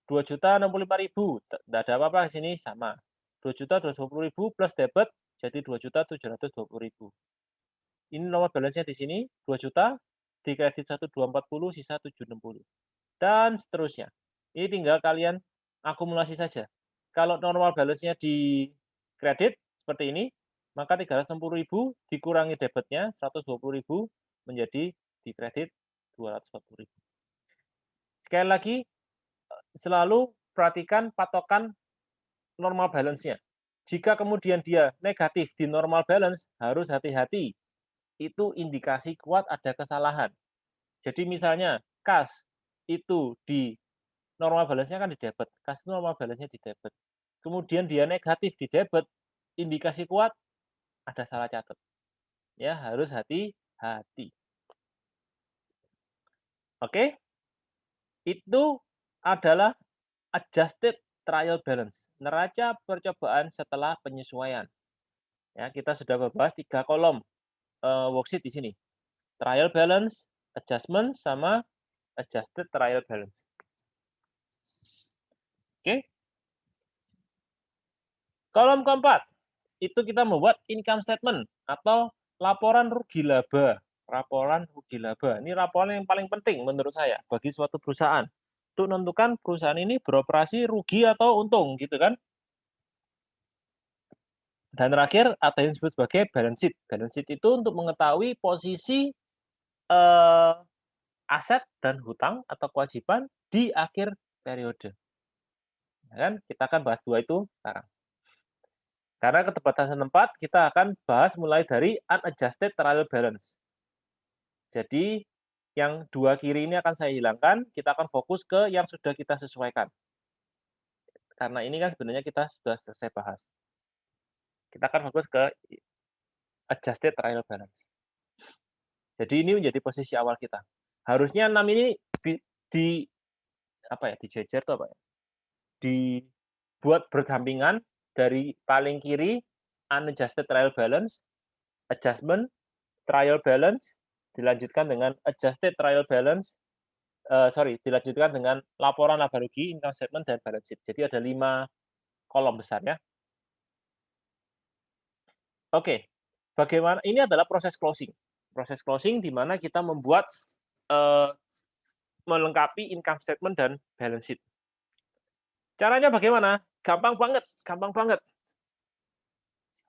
2.065.000. Tidak ada apa-apa di sini sama. 2.250.000 plus debit jadi 2.720.000. Ini nomor balance-nya di sini 2 juta, di kredit 1.240, sisa 760. Dan seterusnya. Ini tinggal kalian akumulasi saja. Kalau normal balance-nya di kredit seperti ini, maka 360.000 dikurangi debitnya 120.000 menjadi di kredit 240.000. Sekali lagi, selalu perhatikan patokan normal balance-nya. Jika kemudian dia negatif di normal balance, harus hati-hati. Itu indikasi kuat ada kesalahan. Jadi misalnya kas itu di normal balance-nya kan di debit, kas itu normal balance-nya di debit. Kemudian dia negatif di debit, indikasi kuat ada salah catat. Ya, harus hati-hati. Oke? Itu adalah adjusted trial balance, neraca percobaan setelah penyesuaian. Ya, kita sudah membahas 3 kolom worksheet di sini. Trial balance, adjustment, sama adjusted trial balance. Oke. Kolom keempat, itu kita membuat income statement atau laporan rugi laba. Laporan rugi laba. Ini laporan yang paling penting menurut saya bagi suatu perusahaan. Untuk menentukan perusahaan ini beroperasi rugi atau untung, gitu kan. Dan terakhir, ada yang disebut sebagai balance sheet. Balance sheet itu untuk mengetahui posisi aset dan hutang atau kewajiban di akhir periode. Ya kan? Kita akan bahas dua itu sekarang. Karena keterbatasan tempat, kita akan bahas mulai dari unadjusted trial balance. Jadi, yang dua kiri ini akan saya hilangkan, kita akan fokus ke yang sudah kita sesuaikan. Karena ini kan sebenarnya kita sudah selesai bahas. Kita akan fokus ke adjusted trial balance. Jadi ini menjadi posisi awal kita. Harusnya 6 ini dijejer tuh apa ya? Dibuat berdampingan dari paling kiri unadjusted trial balance, adjustment, trial balance, dilanjutkan dengan adjusted trial balance, dilanjutkan dengan laporan laba rugi, income statement, dan balance sheet. Jadi ada 5 kolom besar ya. Oke, bagaimana ini adalah proses closing. Proses closing di mana kita membuat melengkapi income statement dan balance sheet. Caranya bagaimana? Gampang banget, gampang banget.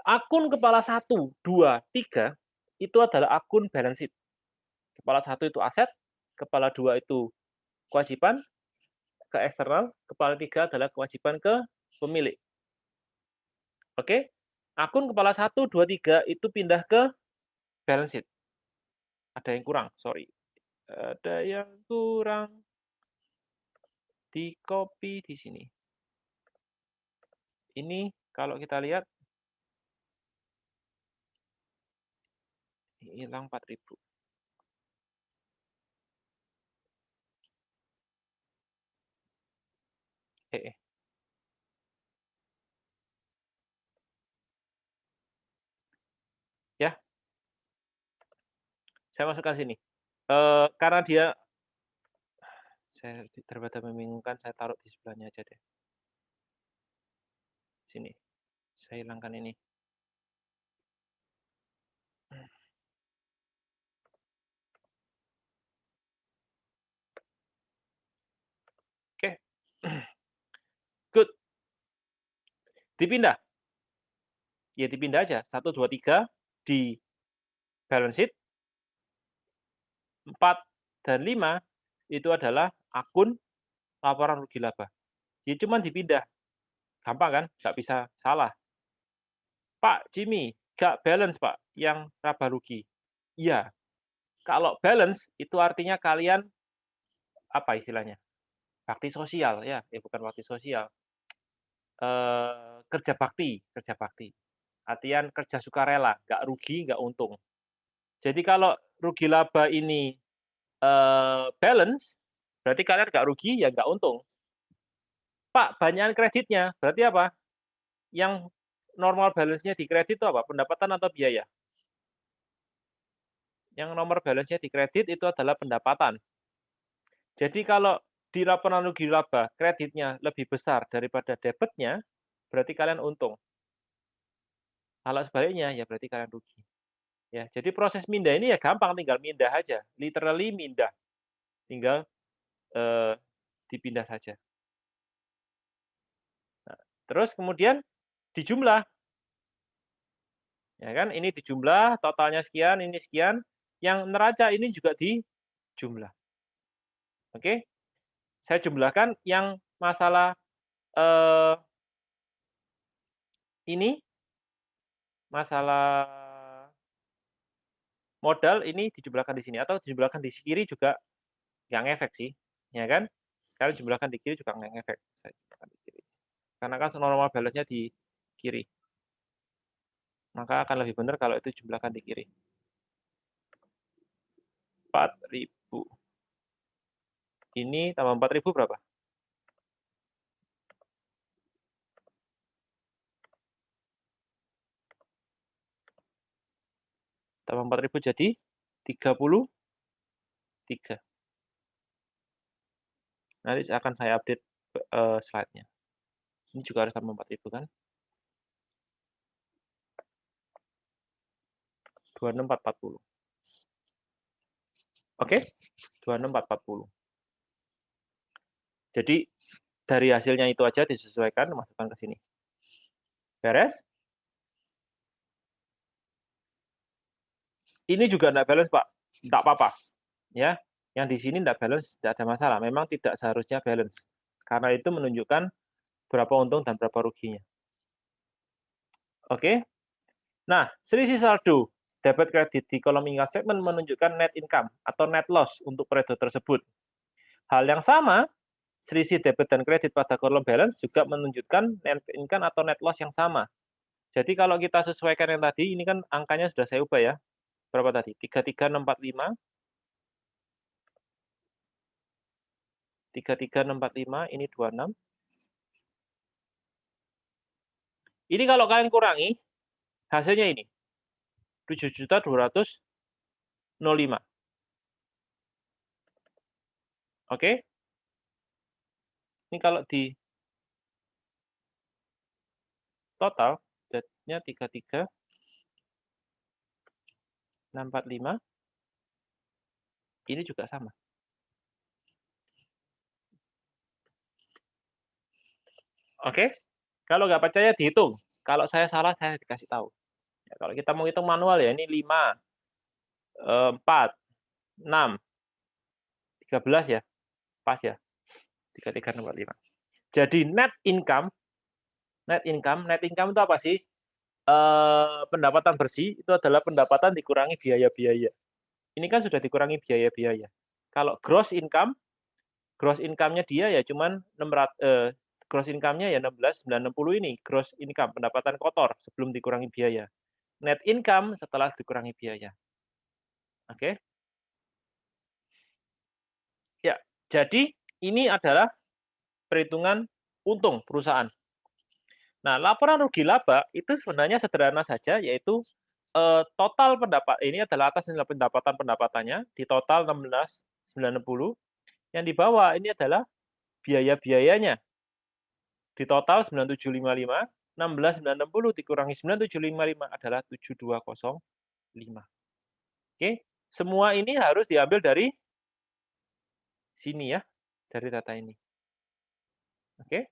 Akun kepala 1, 2, 3 itu adalah akun balance sheet. Kepala 1 itu aset, kepala 2 itu kewajiban ke eksternal, kepala 3 adalah kewajiban ke pemilik. Oke? Akun kepala 1, 2, 3 itu pindah ke balance sheet. Ada yang kurang, sorry. Ada yang kurang. Di copy di sini. Ini kalau kita lihat hilang 4.000. Ya. Saya masukkan sini. Karena dia daripada membingungkan, saya taruh di sebelahnya aja deh. Sini. Saya hilangkan ini. Oke. Good. Dipindah. Ya dipindah aja. 1, 2, 3 di balance sheet. 4 dan 5 itu adalah akun laporan rugi laba. Ya cuma dipindah. Gampang kan? Nggak bisa salah. Pak Jimmy, nggak balance Pak yang laba rugi. Iya. Kalau balance itu artinya kalian apa istilahnya? Bakti sosial ya, bukan bakti sosial. Kerja bakti. Artian kerja sukarela, nggak rugi, nggak untung. Jadi kalau rugi laba ini balance, berarti kalian nggak rugi, ya nggak untung. Pak, banyakan kreditnya, berarti apa? Yang normal balance-nya di kredit itu apa? Pendapatan atau biaya? Yang nomor balance-nya di kredit itu adalah pendapatan. Jadi kalau di laporan rugi laba kreditnya lebih besar daripada debitnya, berarti kalian untung. Kalau sebaliknya, ya berarti kalian rugi. Ya, jadi proses mindah ini ya gampang, tinggal mindah aja. Literally mindah. Tinggal dipindah saja. Nah, terus kemudian dijumlah. Ya kan, ini dijumlah, totalnya sekian, ini sekian. Yang neraca ini juga dijumlah. Oke? Saya jumlahkan yang masalah ini, masalah modal ini dijumlahkan di sini atau dijumlahkan di kiri juga nggak ngefek sih, ya kan? Kalian jumlahkan di kiri juga nggak ngefek. Saya jumlahkan di kiri. Karena kan normal balance-nya di kiri. Maka akan lebih benar kalau itu jumlahkan di kiri. 4.000. Ini tambah 4.000 berapa? Tambah 4.000 jadi 33. Nanti akan saya update slide-nya. Ini juga harus tambah 4.000 kan? 26.440. Oke? 26.440. Jadi dari hasilnya itu aja disesuaikan, masukkan ke sini. Beres? Ini juga enggak balance, Pak. Enggak apa-apa. Ya, yang di sini enggak balance, tidak ada masalah. Memang tidak seharusnya balance. Karena itu menunjukkan berapa untung dan berapa ruginya. Oke? Nah, selisih saldo debit kredit di kolom income statement menunjukkan net income atau net loss untuk periode tersebut. Hal yang sama, selisih debit dan kredit pada kolom balance juga menunjukkan net income atau net loss yang sama. Jadi kalau kita sesuaikan yang tadi, ini kan angkanya sudah saya ubah ya. berapa tadi? 33645. 33645 ini 26. Ini kalau kalian kurangi hasilnya ini 7.200.05. Oke. Ini kalau di total jadinya 33645. Ini juga sama. Oke. Kalau nggak percaya dihitung. Kalau saya salah saya dikasih tahu. Ya, kalau kita mau hitung manual ya ini 5, 4, 6, 13 ya. Pas ya. 33645. Jadi net income itu apa sih? Pendapatan bersih itu adalah pendapatan dikurangi biaya-biaya. Ini kan sudah dikurangi biaya-biaya. Kalau gross income-nya dia ya cuman gross income-nya ya 16.960 ini gross income, pendapatan kotor sebelum dikurangi biaya. Net income setelah dikurangi biaya. Oke. Ya, jadi ini adalah perhitungan untung perusahaan. Nah, laporan rugi laba itu sebenarnya sederhana saja, yaitu total ini adalah atas nilai pendapatannya di total 16.960. Yang di bawah ini adalah biaya-biayanya. Di total 9755, 16.960 dikurangi 9755 adalah 7205. Oke, semua ini harus diambil dari sini ya, dari data ini. Oke.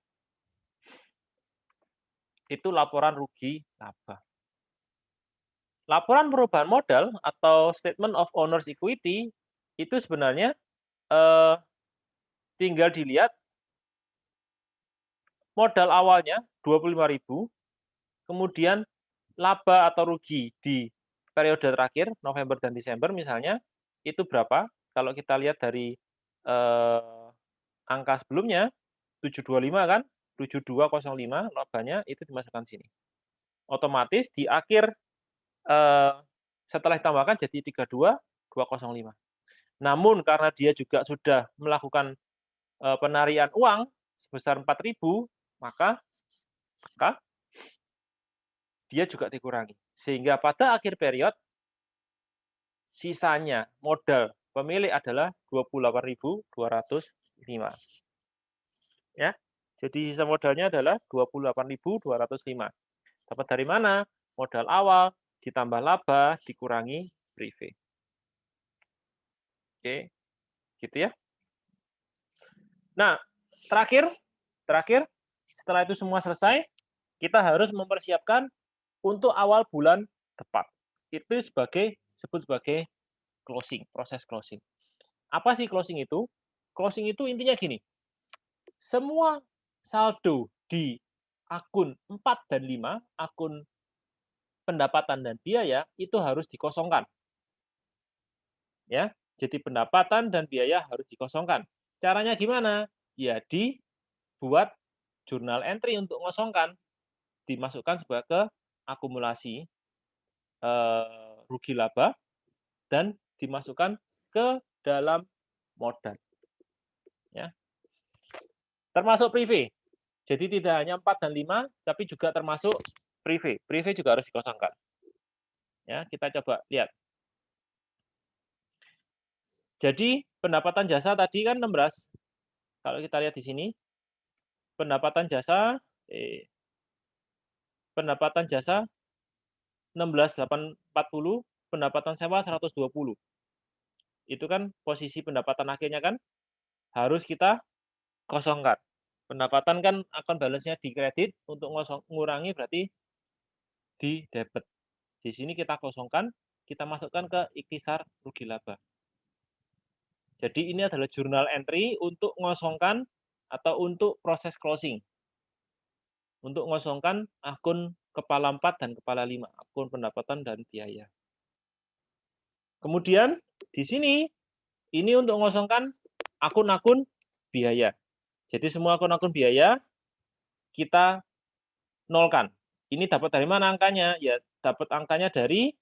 Itu laporan rugi laba. Laporan perubahan modal atau statement of owner's equity itu sebenarnya tinggal dilihat modal awalnya 25.000, kemudian laba atau rugi di periode terakhir November dan Desember misalnya itu berapa? Kalau kita lihat dari angka sebelumnya 725 kan, 7205 labanya itu dimasukkan sini. Otomatis di akhir setelah ditambahkan jadi 32205. Namun karena dia juga sudah melakukan penarian uang sebesar 4.000, maka dia juga dikurangi. Sehingga pada akhir period sisanya modal pemilik adalah 28.205. Ya. Jadi sisa modalnya adalah 28.205. Dapat dari mana? Modal awal ditambah laba dikurangi prive. Oke. Gitu ya. Nah, terakhir setelah itu semua selesai, kita harus mempersiapkan untuk awal bulan tepat. Itu disebut sebagai closing, proses closing. Apa sih closing itu? Closing itu intinya gini. Semua saldo di akun 4 dan 5, akun pendapatan dan biaya itu harus dikosongkan. Ya, jadi pendapatan dan biaya harus dikosongkan. Caranya gimana? Ya dibuat jurnal entry untuk ngosongkan, dimasukkan sebagai akumulasi rugi laba dan dimasukkan ke dalam modal. Ya. Termasuk prive. Jadi tidak hanya 4 dan 5, tapi juga termasuk prive. Prive juga harus dikosongkan. Ya, kita coba lihat. Jadi pendapatan jasa tadi kan 16. Kalau kita lihat di sini, pendapatan jasa 16.840, pendapatan sewa 120. Itu kan posisi pendapatan akhirnya kan harus kita kosongkan. Pendapatan kan akun balance-nya di kredit, untuk ngurangi berarti di debit. Di sini kita kosongkan, kita masukkan ke ikhtisar rugi laba. Jadi ini adalah jurnal entry untuk ngosongkan atau untuk proses closing. Untuk ngosongkan akun kepala 4 dan kepala 5, akun pendapatan dan biaya. Kemudian di sini ini untuk ngosongkan akun-akun biaya. Jadi semua akun-akun biaya kita nolkan. Ini dapat dari mana angkanya? Ya dapat angkanya dari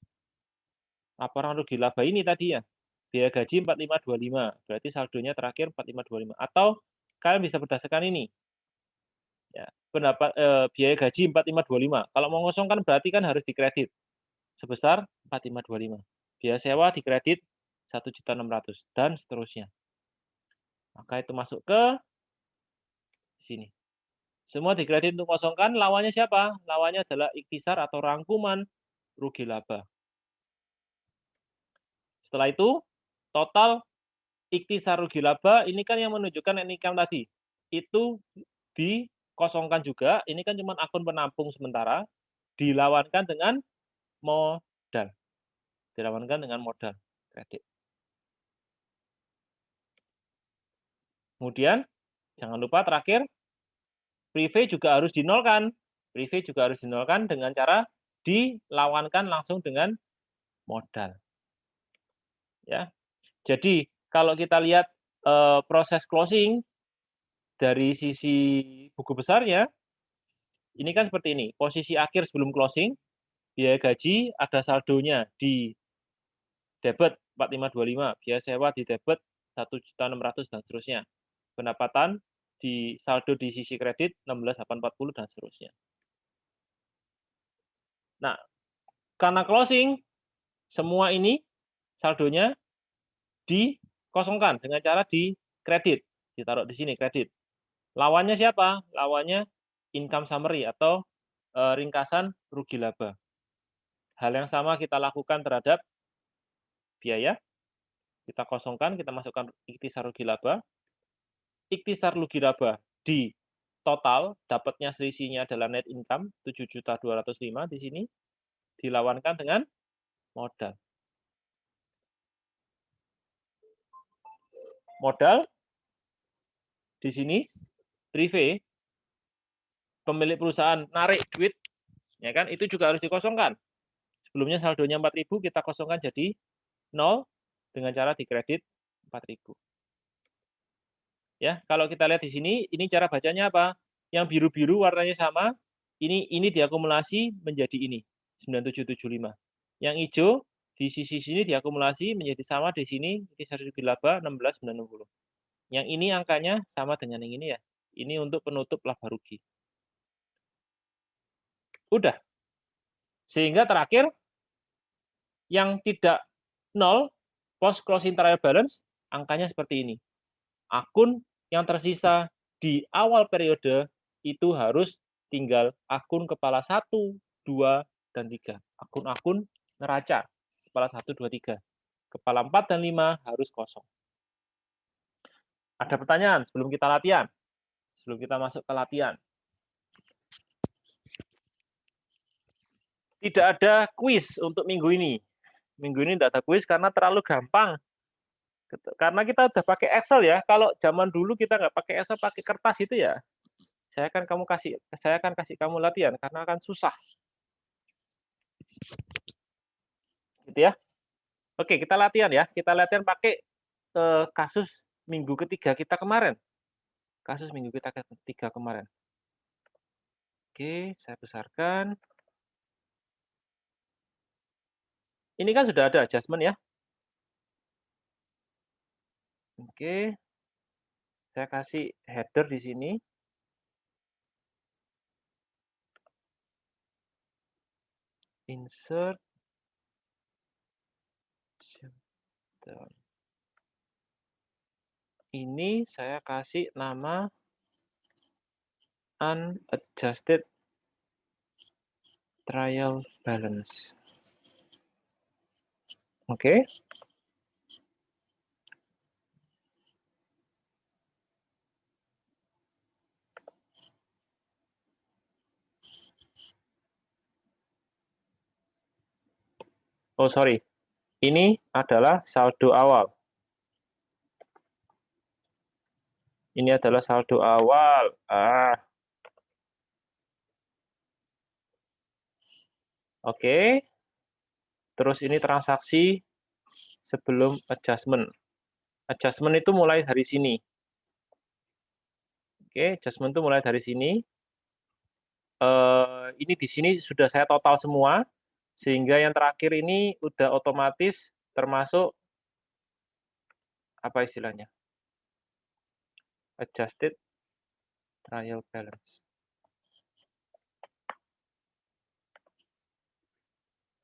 laporan rugi laba ini tadi ya. Biaya gaji 4525, berarti saldonya terakhir 4525. Atau kalian bisa berdasarkan ini. Ya, biaya gaji 4525. Kalau mau ngosongkan berarti kan harus dikredit sebesar 4525. Biaya sewa dikredit 1.600.000 dan seterusnya. Maka itu masuk ke sini. Semua dikredit untuk kosongkan, lawannya siapa? Lawannya adalah ikhtisar atau rangkuman rugi laba. Setelah itu, total ikhtisar rugi laba, ini kan yang menunjukkan net income tadi. Itu dikosongkan juga, ini kan cuma akun penampung sementara, dilawankan dengan modal. Dilawankan dengan modal kredit. Kemudian, jangan lupa terakhir, prive juga harus dinolkan. Prive juga harus dinolkan dengan cara dilawankan langsung dengan modal. Ya. Jadi, kalau kita lihat proses closing dari sisi buku besarnya, ini kan seperti ini. Posisi akhir sebelum closing, biaya gaji ada saldonya di debit 4525, biaya sewa di debit 1.600.000 dan seterusnya. Pendapatan di saldo di sisi kredit 16.840 dan seterusnya. Nah, karena closing, semua ini saldonya dikosongkan dengan cara di kredit. Ditaruh di sini kredit. Lawannya siapa? Lawannya income summary atau ringkasan rugi laba. Hal yang sama kita lakukan terhadap biaya. Kita kosongkan, kita masukkan ikhtisar rugi laba. Ikhtisar rugi laba di total, dapatnya selisihnya adalah net income 7.205.000 di sini. Dilawankan dengan modal. Modal di sini prive, pemilik perusahaan narik duit, ya kan? Itu juga harus dikosongkan. Sebelumnya saldonya 4.000, kita kosongkan jadi 0 dengan cara dikredit 4.000. Ya, kalau kita lihat di sini, ini cara bacanya apa? Yang biru-biru warnanya sama, ini diakumulasi menjadi ini 9775. Yang hijau di sisi sini diakumulasi menjadi sama di sini ikhtisar rugi laba 16.960. Yang ini angkanya sama dengan yang ini ya. Ini untuk penutup laba rugi. Udah. Sehingga terakhir yang tidak 0 post closing trial balance angkanya seperti ini. Akun yang tersisa di awal periode itu harus tinggal akun kepala 1, 2, dan 3. Akun-akun neraca. Kepala 1, 2, 3. Kepala 4 dan 5 harus kosong. Ada pertanyaan sebelum kita latihan? Sebelum kita masuk ke latihan. Tidak ada kuis untuk minggu ini. Minggu ini tidak ada kuis karena terlalu gampang. Karena kita udah pakai Excel ya. Kalau zaman dulu kita nggak pakai Excel, pakai kertas itu ya. Saya akan kasih kamu latihan karena akan susah. Gitu ya. Oke, kita latihan ya. Kita latihan pakai kasus minggu ketiga kita kemarin. Kasus minggu kita ketiga kemarin. Oke, saya besarkan. Ini kan sudah ada adjustment ya. Oke. Saya kasih header di sini. Insert. Ini saya kasih nama unadjusted trial balance. Oke. Oh, sorry. Ini adalah saldo awal. Ini adalah saldo awal. Oke. Terus ini transaksi sebelum adjustment. Adjustment itu mulai dari sini. Oke, adjustment itu mulai dari sini. Ini di sini sudah saya total semua. Sehingga yang terakhir ini udah otomatis termasuk apa istilahnya? Adjusted trial balance.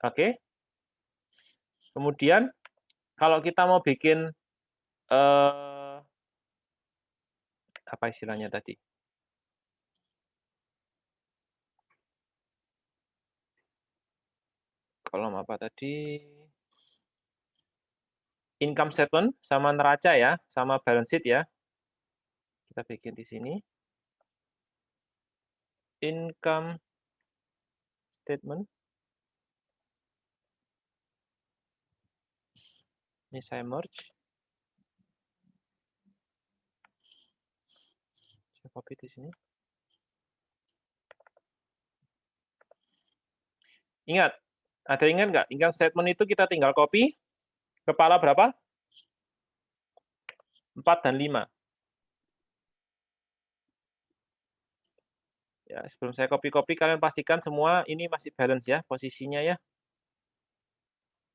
Oke. Kemudian kalau kita mau bikin apa istilahnya tadi? Kolom apa tadi? Income statement sama neraca ya, sama balance sheet ya. Kita bikin di sini. Income statement. Ini saya merge. Saya copy di sini. Ingat, ada ingat nggak? Income statement itu kita tinggal copy. Kepala berapa? 4 dan 5. Ya, sebelum saya copy-copy, kalian pastikan semua ini masih balance ya, posisinya ya.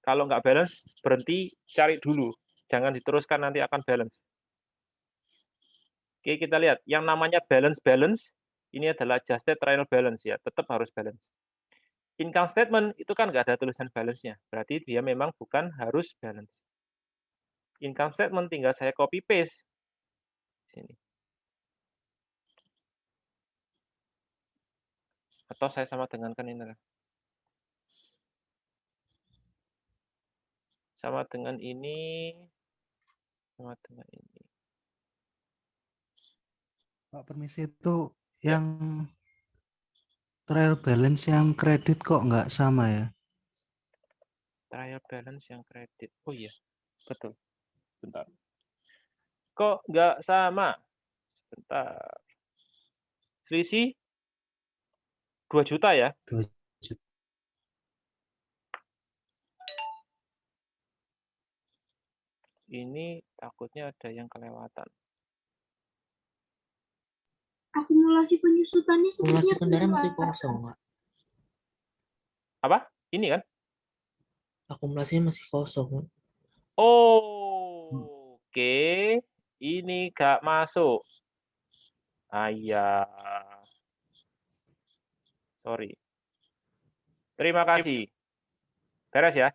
Kalau nggak balance, berhenti, cari dulu. Jangan diteruskan, nanti akan balance. Oke, kita lihat. Yang namanya balance, ini adalah adjusted trial balance ya, tetap harus balance. Income statement itu kan nggak ada tulisan balance-nya, berarti dia memang bukan harus balance. Income statement tinggal saya copy paste. Sini. Atau saya sama dengankan ini. Sama dengan ini. Sama dengan ini. Pak, permisi, itu Ya. yang trial balance yang kredit kok nggak sama ya? Trial balance yang kredit. Oh iya, betul. Bentar. Kok nggak sama? Bentar. Selisih 2 juta ya? 2 juta. Ini takutnya ada yang kelewatan. Akumulasi penyusutannya Akumulasi sepertinya kendaraan keluar. masih kosong, Pak. Apa? Ini kan? Akumulasinya masih kosong, Pak. Oh, oke. Ini nggak masuk. Iya. Sorry. Terima kasih. Beres ya?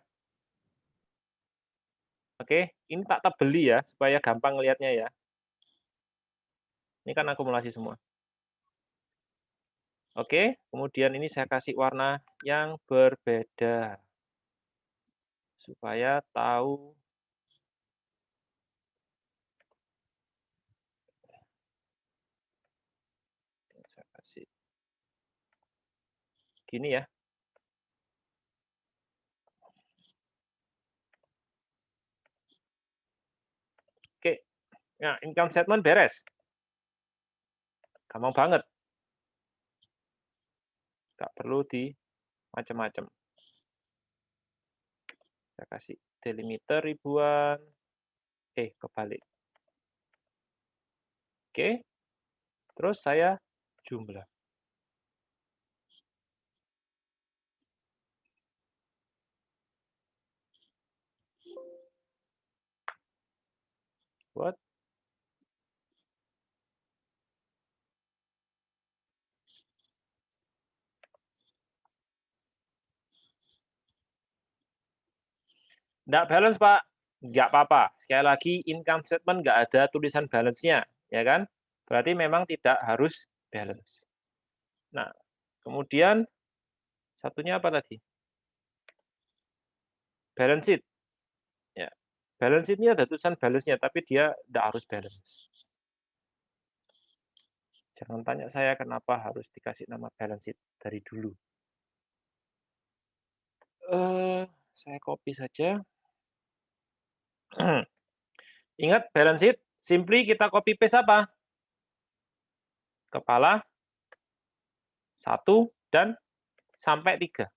Oke, ini tak tebeli ya, supaya gampang ngelihatnya ya. Ini kan akumulasi semua. Oke, kemudian ini saya kasih warna yang berbeda. Supaya tahu. Saya kasih gini ya. Oke, nah income statement beres. Gampang banget. Nggak perlu di macam-macam. Saya kasih delimiter ribuan. Kebalik. Oke. Terus saya jumlah. What? Nggak balance, Pak. Nggak apa-apa. Sekali lagi, income statement nggak ada tulisan balance-nya, ya kan? Berarti memang tidak harus balance. Nah, kemudian satunya apa tadi? Balance sheet. Ya. Balance sheet ini ada tulisan balance-nya, tapi dia nggak harus balance. Jangan tanya saya kenapa harus dikasih nama balance sheet dari dulu. Saya copy saja. Ingat balance sheet, simply kita copy paste apa? Kepala, 1, dan sampai 3.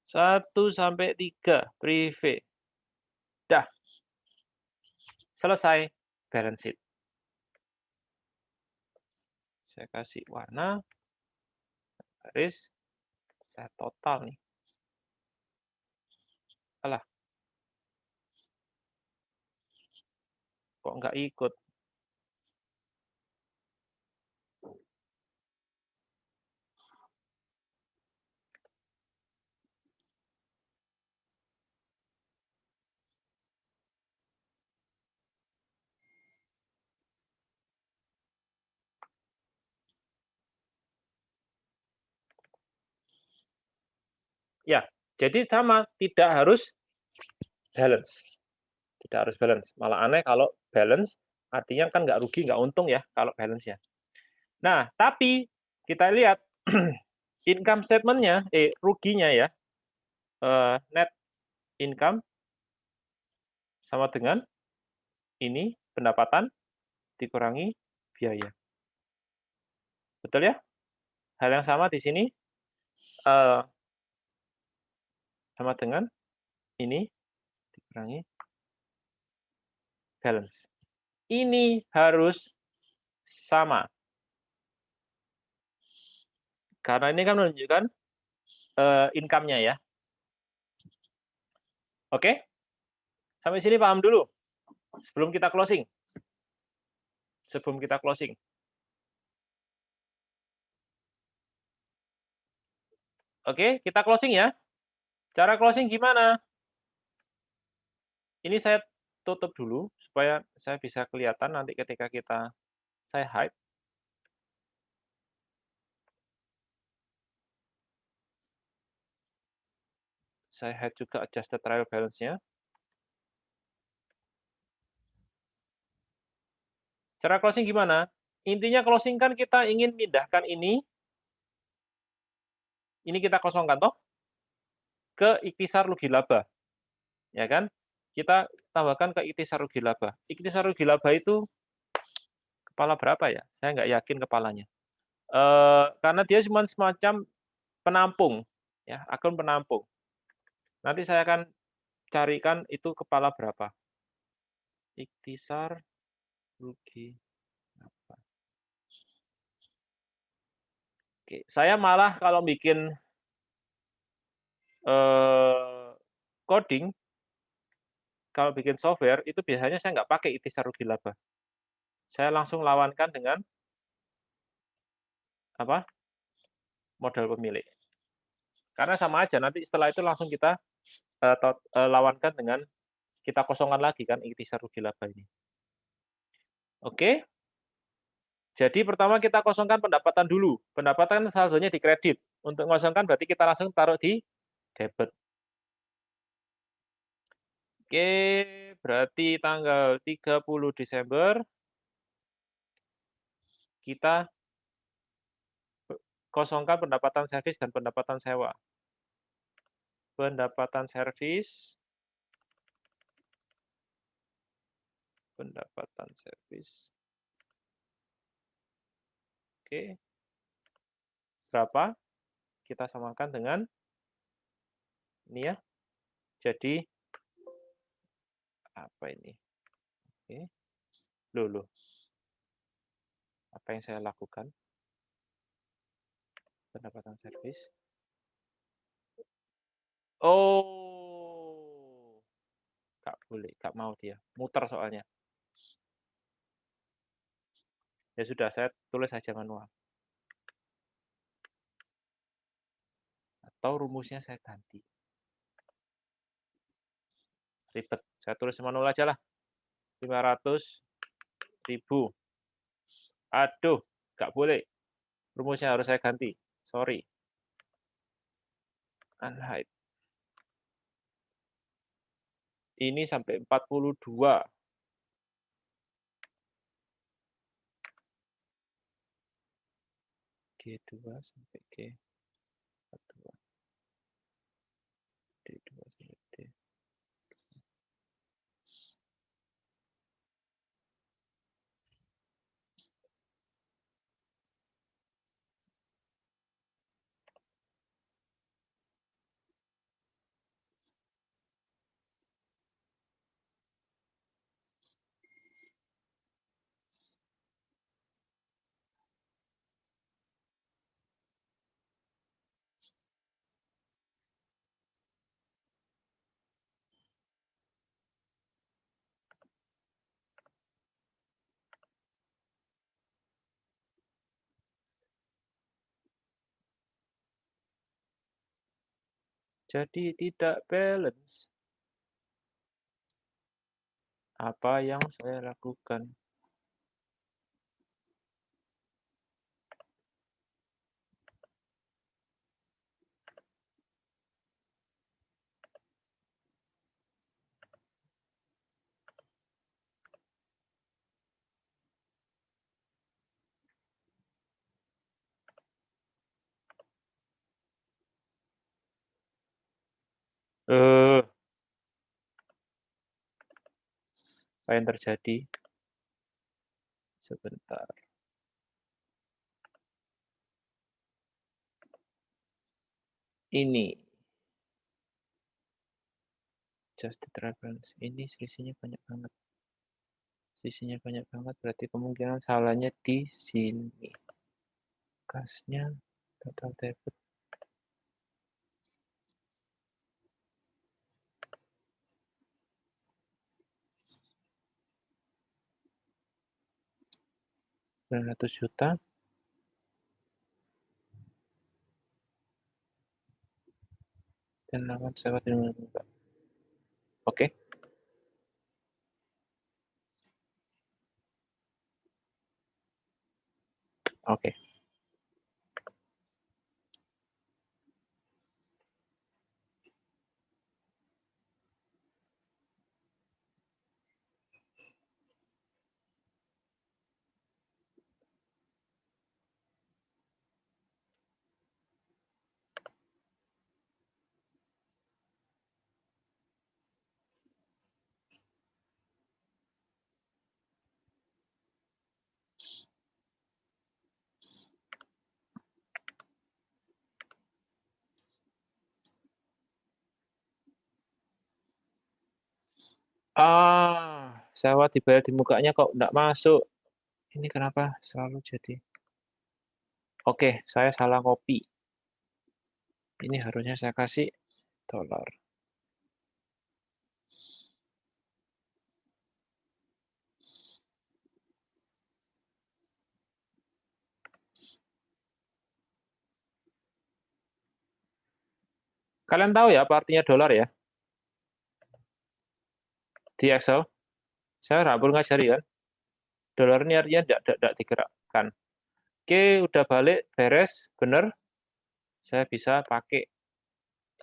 Satu sampai 3, privé. Dah. Selesai balance sheet. Saya kasih warna, garis, saya total nih. Alah, kok nggak ikut? Ya, jadi sama, tidak harus balance. Tidak harus balance. Malah aneh kalau balance, artinya kan nggak rugi, nggak untung ya kalau balance ya. Nah, tapi kita lihat income statement-nya, ruginya ya, net income sama dengan ini pendapatan dikurangi biaya. Betul ya? Hal yang sama di sini sama dengan ini dikurangi balance. Ini harus sama. Karena ini kan menunjukkan income-nya ya. Oke? Sampai sini paham dulu. Sebelum kita closing. Sebelum kita closing. Oke, kita closing ya. Cara closing gimana? Ini saya tutup dulu supaya saya bisa kelihatan nanti ketika saya hide. Saya hide juga adjusted trial balance-nya. Cara closing gimana? Intinya closing kan kita ingin pindahkan ini kita kosongkan toh, ke ikhtisar rugi laba. Ya kan? Kita tambahkan ke ikhtisar rugi laba. Ikhtisar rugi laba itu kepala berapa ya? Saya nggak yakin kepalanya. Karena dia cuma semacam penampung, ya, akun penampung. Nanti saya akan carikan itu kepala berapa. Ikhtisar rugi laba. Oke, saya malah kalau bikin coding, kalau bikin software itu biasanya saya nggak pakai ikhtisar rugi laba. Saya langsung lawankan dengan apa? Modal pemilik. Karena sama aja nanti setelah itu langsung kita lawankan dengan kita kosongkan lagi kan ikhtisar rugi laba ini. Oke? Jadi pertama kita kosongkan pendapatan dulu. Pendapatan saldonya di kredit. Untuk mengosongkan berarti kita langsung taruh di debit. Oke, berarti tanggal 30 Desember kita kosongkan pendapatan servis dan pendapatan sewa. Pendapatan servis, Oke. Berapa? Kita samakan dengan ini ya. Jadi apa ini? Oke. Loh. Apa yang saya lakukan? Pendapatan servis. Oh. Nggak boleh, nggak mau dia. Muter soalnya. Ya sudah, saya tulis saja manual. Atau rumusnya saya ganti. Ribet. Saya tulis manual aja lah. 500.000. Aduh, nggak boleh. Rumusnya harus saya ganti. Sorry. Unhide. Ini sampai 42. G2 sampai G42. D2 sampai D. Jadi tidak balance. Apa yang saya lakukan? Apa yang terjadi? Sebentar. Ini. Just the balance. Ini selisihnya banyak banget. Selisihnya banyak banget, berarti kemungkinan salahnya di sini. Kasnya total debit. Rp900.000.000. Dan lawan sewa 5.000.000. Oke. Oke. Sewa dibayar di mukanya kok enggak masuk. Ini kenapa selalu jadi? Oke, saya salah copy. Ini harusnya saya kasih dolar. Kalian tahu ya apa artinya dolar ya? Di Excel. Saya nggak perlu ngajari kan. Dolar ini artinya tidak digerakkan. Oke, udah balik, beres, bener. Saya bisa pakai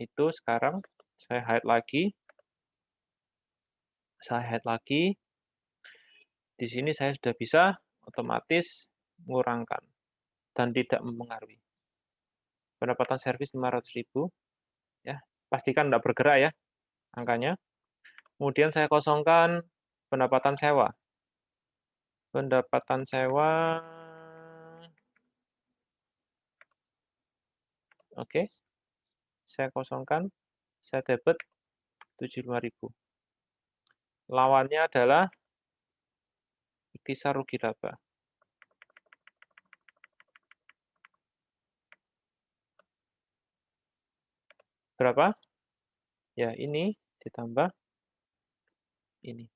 itu sekarang. Saya hide lagi. Saya hide lagi. Di sini saya sudah bisa otomatis mengurangkan dan tidak mempengaruhi. Pendapatan servis 500.000. Ya, pastikan tidak bergerak ya angkanya. Kemudian saya kosongkan pendapatan sewa. Pendapatan sewa. Oke. Saya kosongkan, saya debit 75.000. Lawannya adalah ikhtisar rugi laba. Berapa? Ya, ini ditambah ini.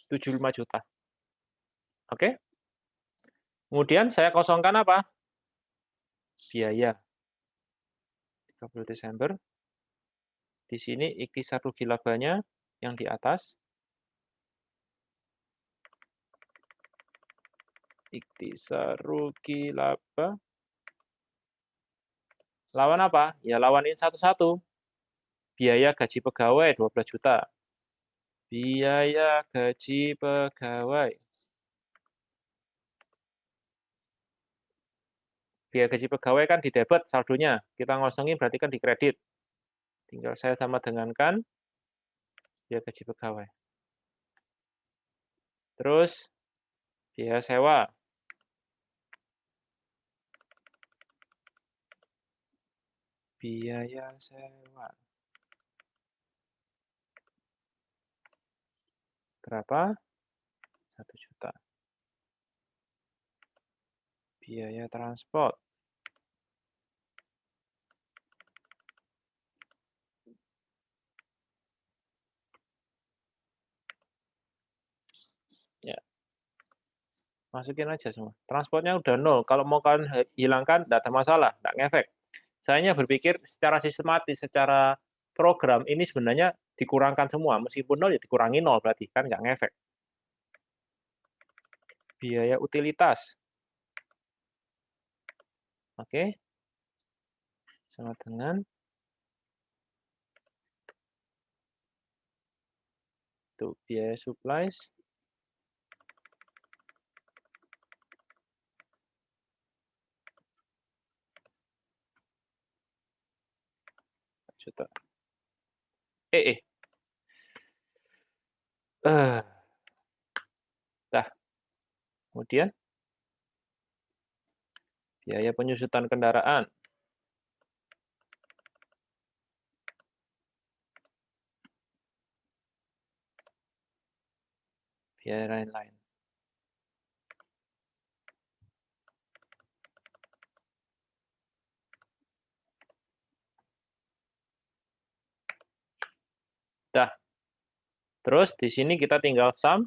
75 juta. Oke. Kemudian saya kosongkan apa? Biaya. 30 Desember. Di sini ikhtisar rugi labanya yang di atas. Ikhtisar rugi laba. Lawan apa? Ya lawan ini satu-satu. Biaya gaji pegawai 12 juta. Biaya gaji pegawai. Biaya gaji pegawai kan di debit saldonya. Kita ngosongin berarti kan di kredit. Tinggal saya sama dengankan biaya gaji pegawai. Terus biaya sewa. Biaya sewa. Berapa? 1 juta. Biaya transport. Ya. Masukin aja semua. Transportnya udah 0. Kalau mau kalian hilangkan, tidak ada masalah. Tidak ngefek. Saya hanya berpikir secara sistematis, secara program ini sebenarnya dikurangkan semua, meskipun 0 ya dikurangi 0 berarti, kan nggak ngefek. Biaya utilitas. Oke. Sama dengan itu biaya supplies. Juta. Dah. Kemudian biaya penyusutan kendaraan. Biaya lain-lain. Dah. Terus di sini kita tinggal sum.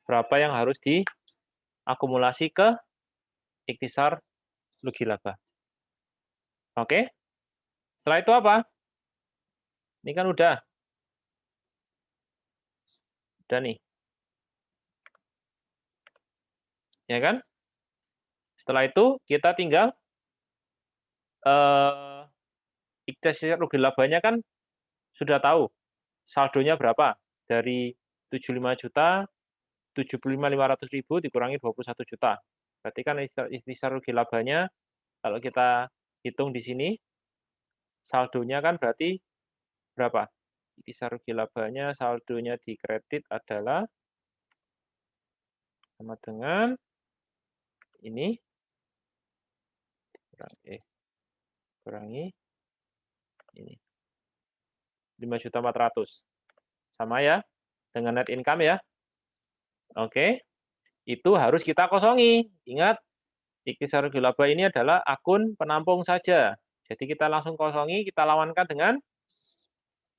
Berapa yang harus diakumulasi ke ikhtisar rugi laba. Oke? Setelah itu apa? Ini kan udah. Udah nih. Ya kan? Setelah itu kita tinggal ikhtisar rugi labanya kan sudah tahu saldonya berapa. Dari 75 juta, 75.500.000 dikurangi 21 juta. Berarti kan ikhtisar rugi labanya kalau kita hitung di sini saldonya kan berarti berapa? Ikhtisar rugi labanya saldonya di kredit adalah sama dengan ini kurangi ini 5.400.000 sama ya dengan net income ya. Oke, itu harus kita kosongi. Ingat, ikhtisar rugi laba ini adalah akun penampung saja. Jadi kita langsung kosongi, kita lawankan dengan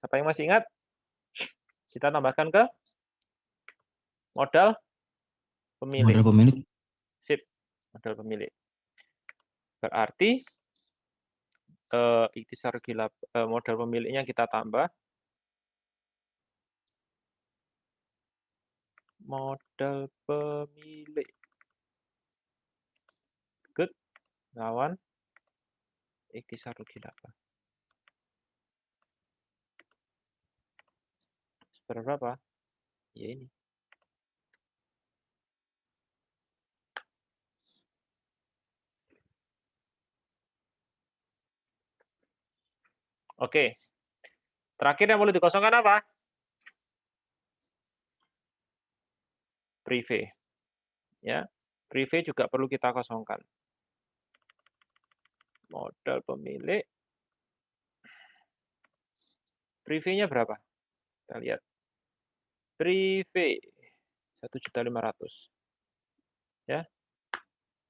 siapa yang masih ingat? Kita tambahkan ke modal pemilik. Modal pemilik. Sip, modal pemilik. Berarti ikhtisar rugi laba modal pemiliknya kita tambah. Modal pemilik. Good. Lawan ikhtisar rugi laba. Berapa? Ya ini. Oke. Terakhir yang perlu dikosongkan apa? Prive. Ya. Prive juga perlu kita kosongkan. Modal pemilik. Prive-nya berapa? Kita lihat. Prive 1.500.000. Ya.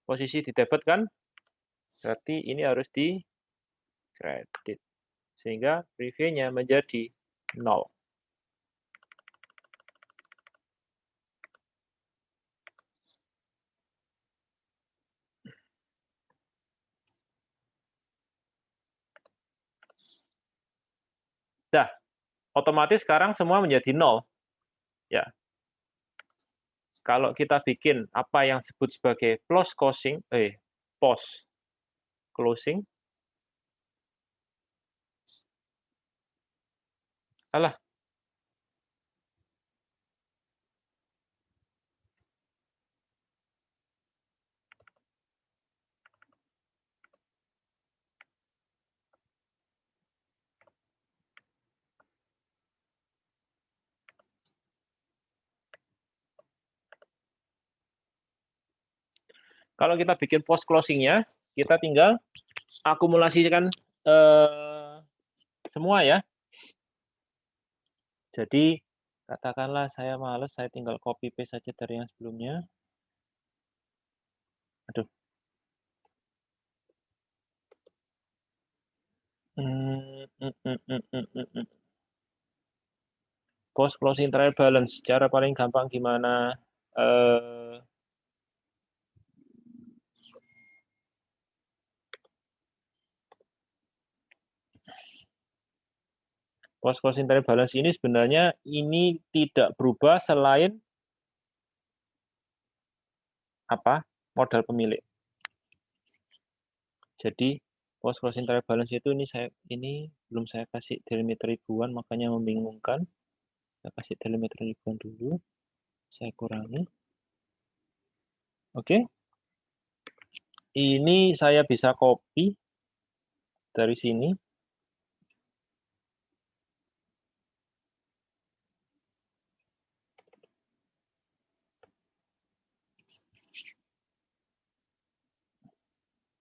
Posisi di debit kan? Berarti ini harus di kredit. Sehingga prive-nya menjadi 0. Dah, otomatis sekarang semua menjadi 0. Ya. Kalau kita bikin apa yang disebut sebagai post closing. Alah. Kalau kita bikin post closing-nya, kita tinggal akumulasikan semua ya. Jadi katakanlah saya males, saya tinggal copy paste saja dari yang sebelumnya. Aduh. Post closing trial balance, cara paling gampang gimana? Post closing trial balance ini sebenarnya ini tidak berubah selain apa? Modal pemilik. Jadi post closing trial balance itu ini belum saya kasih delimiter ribuan makanya membingungkan. Saya kasih delimiter ribuan dulu. Saya kurangi. Oke. Ini saya bisa copy dari sini.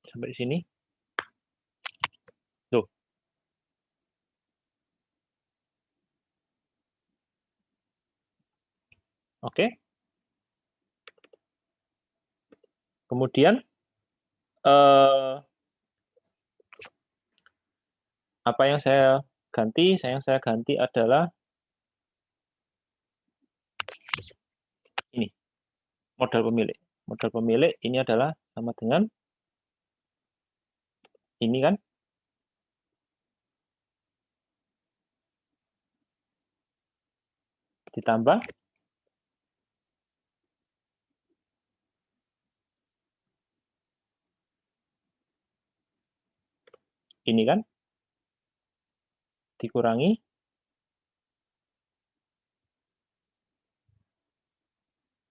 Sampai sini. Tuh. Oke. Kemudian apa yang saya ganti? Yang saya ganti adalah ini, modal pemilik. Modal pemilik ini adalah sama dengan ini kan? Ditambah ini kan? Dikurangi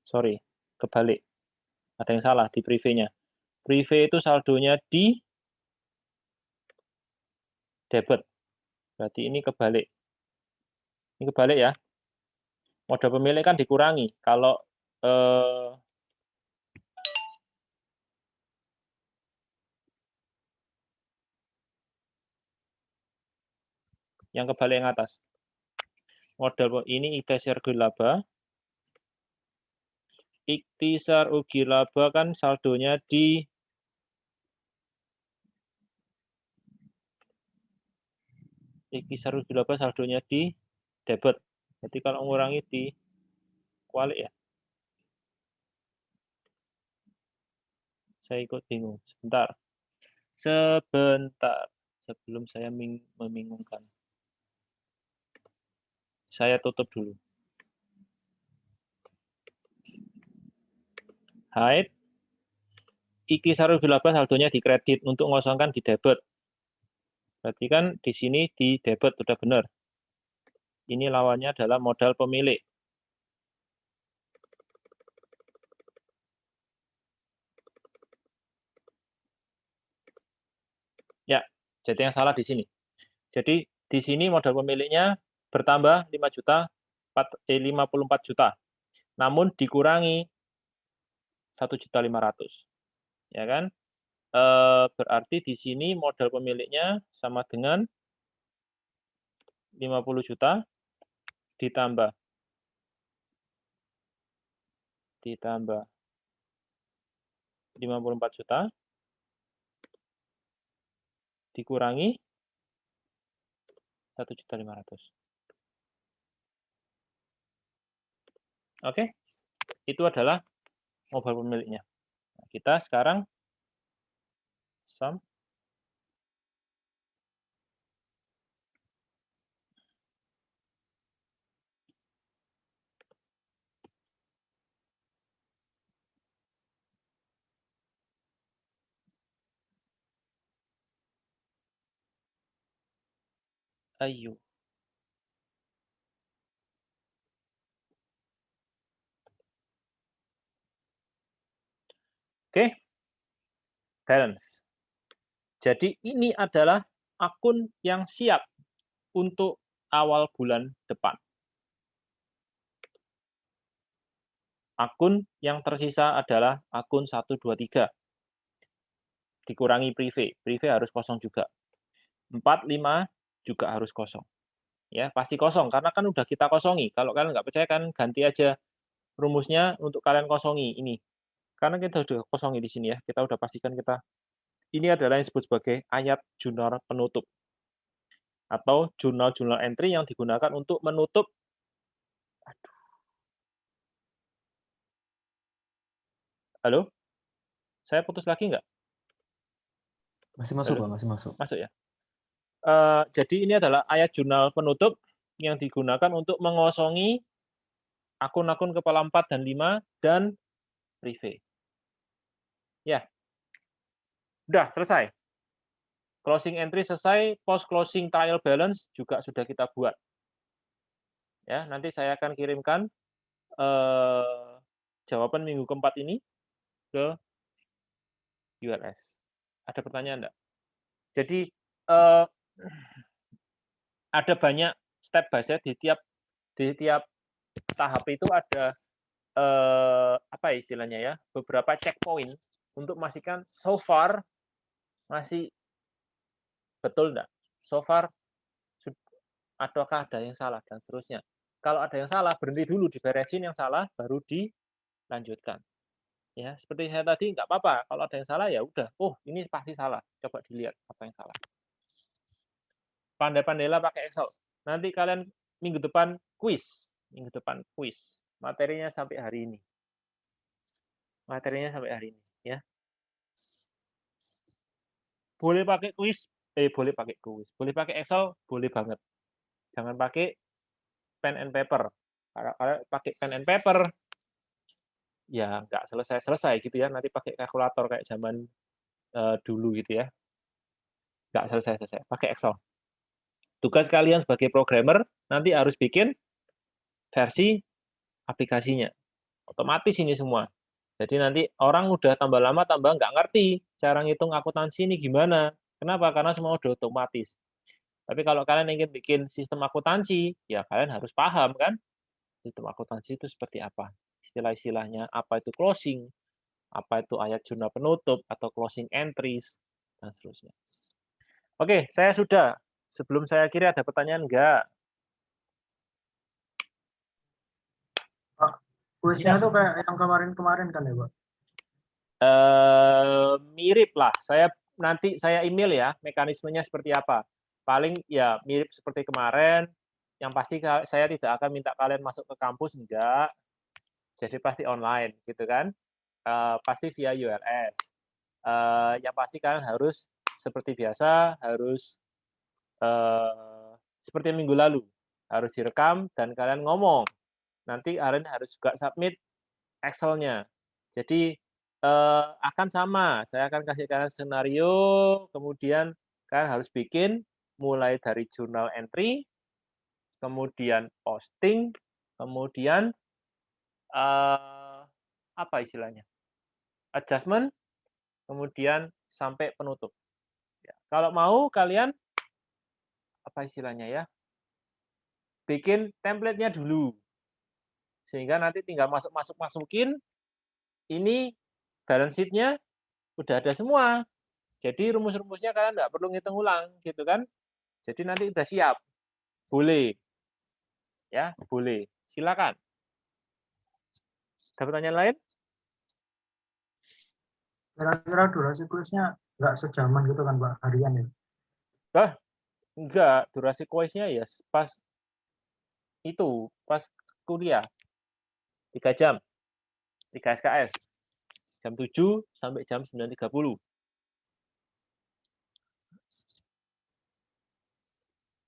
sorry, kebalik. Ada yang salah di prive-nya. Prive itu saldonya di debit. Berarti ini kebalik. Ini kebalik ya. Modal pemilik kan dikurangi. Kalau yang kebalik yang atas. Modal ini ikhtisar ugi laba. Ikhtisar ugi laba kan saldonya di ikhtisar ugi laba saldonya di debit. Jadi kalau mengurangi di kualik ya. Saya ikut bingung. Sebentar. Sebelum saya membingungkan. Saya tutup dulu. Hide. Ikhtisar ugi laba saldonya di kredit untuk mengosongkan di debit. Berarti kan di sini di debit sudah benar. Ini lawannya adalah modal pemilik. Ya, jadi yang salah di sini. Jadi di sini modal pemiliknya bertambah 54 juta. Namun dikurangi 1.500.000. Ya kan? Berarti di sini modal pemiliknya sama dengan 50 juta ditambah 54 juta dikurangi 1.500.000. Oke, itu adalah modal pemiliknya. Nah, kita sekarang sum. Ayo. Oke. Balance. Jadi ini adalah akun yang siap untuk awal bulan depan. Akun yang tersisa adalah akun 1, 2, 3. Dikurangi prive. Prive harus kosong juga. 4, 5 juga harus kosong. Ya, pasti kosong karena kan udah kita kosongi. Kalau kalian nggak percaya kan ganti aja rumusnya untuk kalian kosongi ini. Karena kita udah kosongi di sini ya. Kita udah pastikan kita ini adalah yang disebut sebagai ayat jurnal penutup atau jurnal entry yang digunakan untuk menutup. Halo? Saya putus lagi nggak? Masih masuk, Halo? Pak, masih masuk. Masuk ya? Jadi ini adalah ayat jurnal penutup yang digunakan untuk mengosongi akun-akun kepala 4 dan 5 dan privé. Ya. Udah selesai. Closing entry selesai, post closing trial balance juga sudah kita buat. Ya, nanti saya akan kirimkan jawaban minggu keempat ini ke ULS. Ada pertanyaan enggak? Jadi ada banyak step by step di tiap tahap itu ada apa istilahnya ya, beberapa checkpoint untuk memastikan so far masih betul enggak? So far ataukah ada yang salah dan seterusnya. Kalau ada yang salah, berhenti dulu, diberesin yang salah, baru dilanjutkan. Ya, seperti saya tadi, nggak apa-apa. Kalau ada yang salah, ya udah. Oh, ini pasti salah. Coba dilihat apa yang salah. Pandai-pandailah pakai Excel. Nanti kalian minggu depan quiz. Minggu depan quiz. Materinya sampai hari ini. Materinya sampai hari ini. Ya. Boleh pakai quiz, boleh pakai quiz. Boleh pakai Excel, boleh banget. Jangan pakai pen and paper. Kalau pakai pen and paper, ya nggak selesai-selesai gitu ya. Nanti pakai kalkulator kayak zaman dulu gitu ya. Nggak selesai-selesai. Pakai Excel. Tugas kalian sebagai programmer nanti harus bikin versi aplikasinya. Otomatis ini semua. Jadi nanti orang udah tambah lama tambah nggak ngerti cara ngitung akuntansi ini gimana. Kenapa? Karena semua udah otomatis. Tapi kalau kalian ingin bikin sistem akuntansi, ya kalian harus paham kan sistem akuntansi itu seperti apa. Istilah-istilahnya, apa itu closing, apa itu ayat jurnal penutup, atau closing entries, dan seterusnya. Oke, saya sudah. Sebelum saya akhiri, ada pertanyaan enggak? Kuisnya Ya. tuh kayak yang kemarin-kemarin kan ya, Pak? Mirip lah. Nanti saya email ya, mekanismenya seperti apa. Paling ya mirip seperti kemarin. Yang pasti saya tidak akan minta kalian masuk ke kampus, enggak. Jadi pasti online, gitu kan. Pasti via ULS. Yang pasti kalian harus seperti biasa, harus seperti minggu lalu. Harus direkam dan kalian ngomong. Nanti kalian harus juga submit Excel-nya. Jadi akan sama. Saya akan kasih kalian skenario, kemudian kalian harus bikin mulai dari journal entry, kemudian posting, kemudian apa istilahnya? Adjustment, kemudian sampai penutup. Ya. Kalau mau kalian apa istilahnya ya? Bikin template-nya dulu. Sehingga nanti tinggal masukin ini balance sheet-nya udah ada semua. Jadi rumus-rumusnya kalian nggak perlu ngitung ulang, gitu kan? Jadi nanti udah siap. Boleh. Ya, boleh. Silakan. Ada pertanyaan lain? Kira-kira durasi kuisnya nggak sejaman gitu kan, Pak, harian ya? Enggak. Durasi kuisnya ya pas kuliah. 3 jam. 3 SKS. Jam 7 sampai jam 9.30.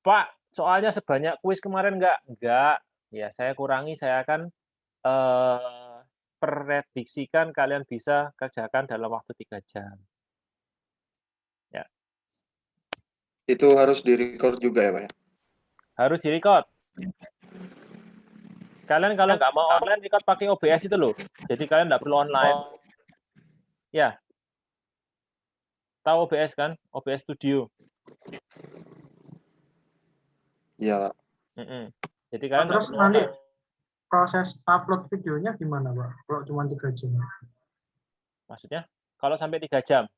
Pak, soalnya sebanyak kuis kemarin enggak? Enggak. Ya, saya kurangi, saya akan prediksikan kalian bisa kerjakan dalam waktu 3 jam. Ya. Itu harus di-record juga ya, Pak ya? Harus di-record. Kalian kalau nggak mau online, record pakai OBS itu loh. Jadi kalian nggak perlu online. Ya. Tahu OBS kan? OBS Studio. Iya, Pak. Jadi kalian nggak Terus perlu nanti online. proses upload videonya gimana, Pak? Kalau cuma 3 jam? Maksudnya? Kalau sampai 3 jam?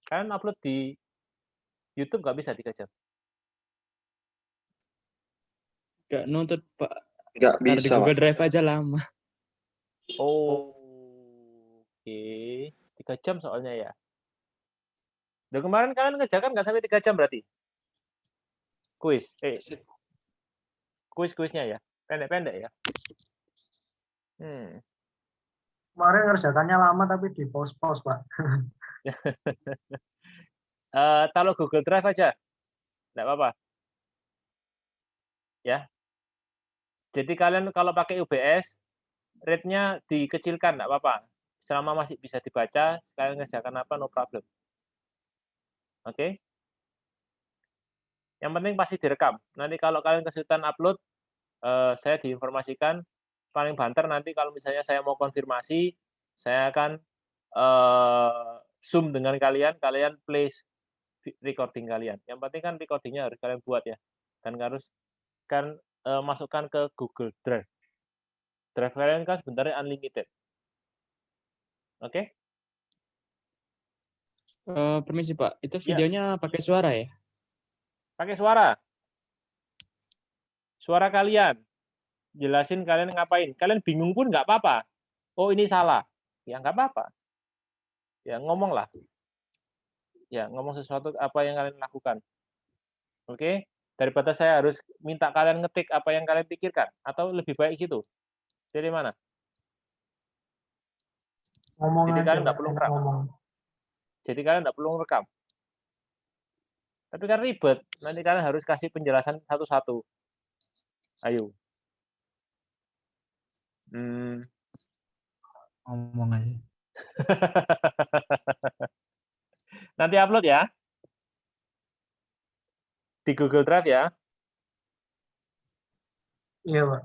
Kalian upload di YouTube nggak bisa 3 jam? Nggak nuntut, Pak. Nggak Taruh di bisa, Google Pak. Drive aja lama. Oh, oke. 3 jam soalnya ya. Dan kemarin kalian ngejakan nggak sampai 3 jam berarti? Kuis. Kuis-kuisnya ya? Pendek-pendek ya? Kemarin ngerjakannya lama tapi di pause-pause, Pak. Taruh Google Drive aja. Nggak apa-apa. Ya. Jadi kalian kalau pakai UBS, rate-nya dikecilkan, nggak apa-apa. Selama masih bisa dibaca, kalian ngerjakan apa, no problem. Oke? Yang penting pasti direkam. Nanti kalau kalian kesulitan upload, saya diinformasikan, paling banter nanti kalau misalnya saya mau konfirmasi, saya akan Zoom dengan kalian, kalian play recording kalian. Yang penting kan recordingnya harus kalian buat ya. Dan harus kan masukkan ke Google Drive. Drive kalian kan sebenarnya unlimited. Oke? Permisi Pak, itu Ya. videonya pakai suara ya? Pakai suara. Suara kalian. Jelasin kalian ngapain. Kalian bingung pun nggak apa-apa. Oh ini salah. Ya nggak apa-apa. Ya ngomonglah. Ya ngomong sesuatu apa yang kalian lakukan. Oke? Daripada saya harus minta kalian ngetik apa yang kalian pikirkan. Atau lebih baik gitu. Jadi mana? Ngomong Jadi aja, kalian nggak Pak, perlu enak rekam. ngomong. Jadi kalian nggak perlu rekam. Tapi kan ribet. Nanti kalian harus kasih penjelasan satu-satu. Ayo. Ngomong aja. Nanti upload ya. Di Google Drive ya. Iya, Pak.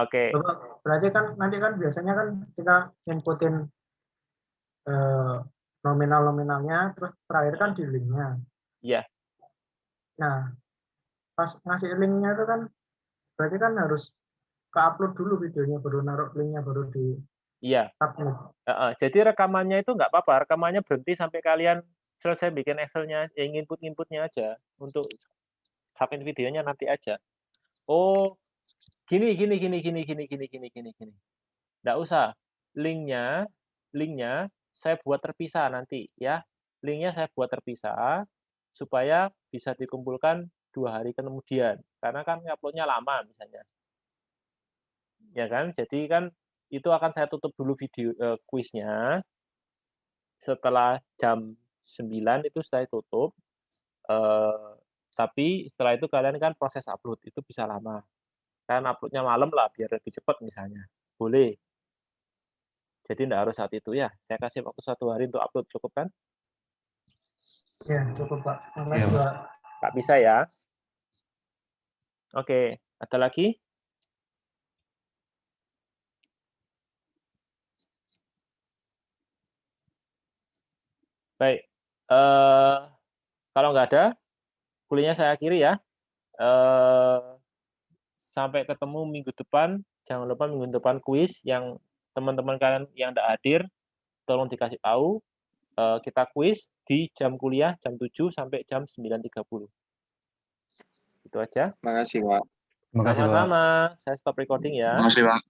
Oke. Bapak, berarti kan nanti kan biasanya kan kita inputin nominal-nominalnya, terus terakhir kan di linknya. Iya. Nah, pas ngasih linknya itu kan berarti kan harus ke-upload dulu videonya, baru naruh linknya, baru di Iya. submit. Jadi rekamannya itu nggak apa-apa. Rekamannya berhenti sampai kalian selesai bikin Excel-nya, yang input-inputnya aja. Untuk submit videonya nanti aja. Oh, gini. Nggak usah. Linknya saya buat terpisah nanti ya. Linknya saya buat terpisah supaya bisa dikumpulkan 2 hari kemudian. Karena kan upload-nya lama misalnya. Ya kan? Jadi kan itu akan saya tutup dulu video kuisnya. Setelah jam 9 itu saya tutup. Tapi setelah itu kalian kan proses upload itu bisa lama. Kan upload-nya malam lah biar lebih cepat misalnya. Boleh. Jadi enggak harus saat itu ya. Saya kasih waktu 1 hari untuk upload, cukup kan? Ya, cukup, Pak. Iya, Makasih, Pak. Pak. Nggak bisa ya. Oke, ada lagi? Baik. Kalau nggak ada, kuliahnya saya akhiri ya. Sampai ketemu minggu depan. Jangan lupa minggu depan kuis yang teman-teman kalian yang nggak hadir, tolong dikasih tahu. Kita kuis di jam kuliah jam 7 sampai jam 9.30. Itu aja. Makasih, Pak. Terima kasih, Pak. Sama-sama. Saya stop recording ya. Makasih, Pak.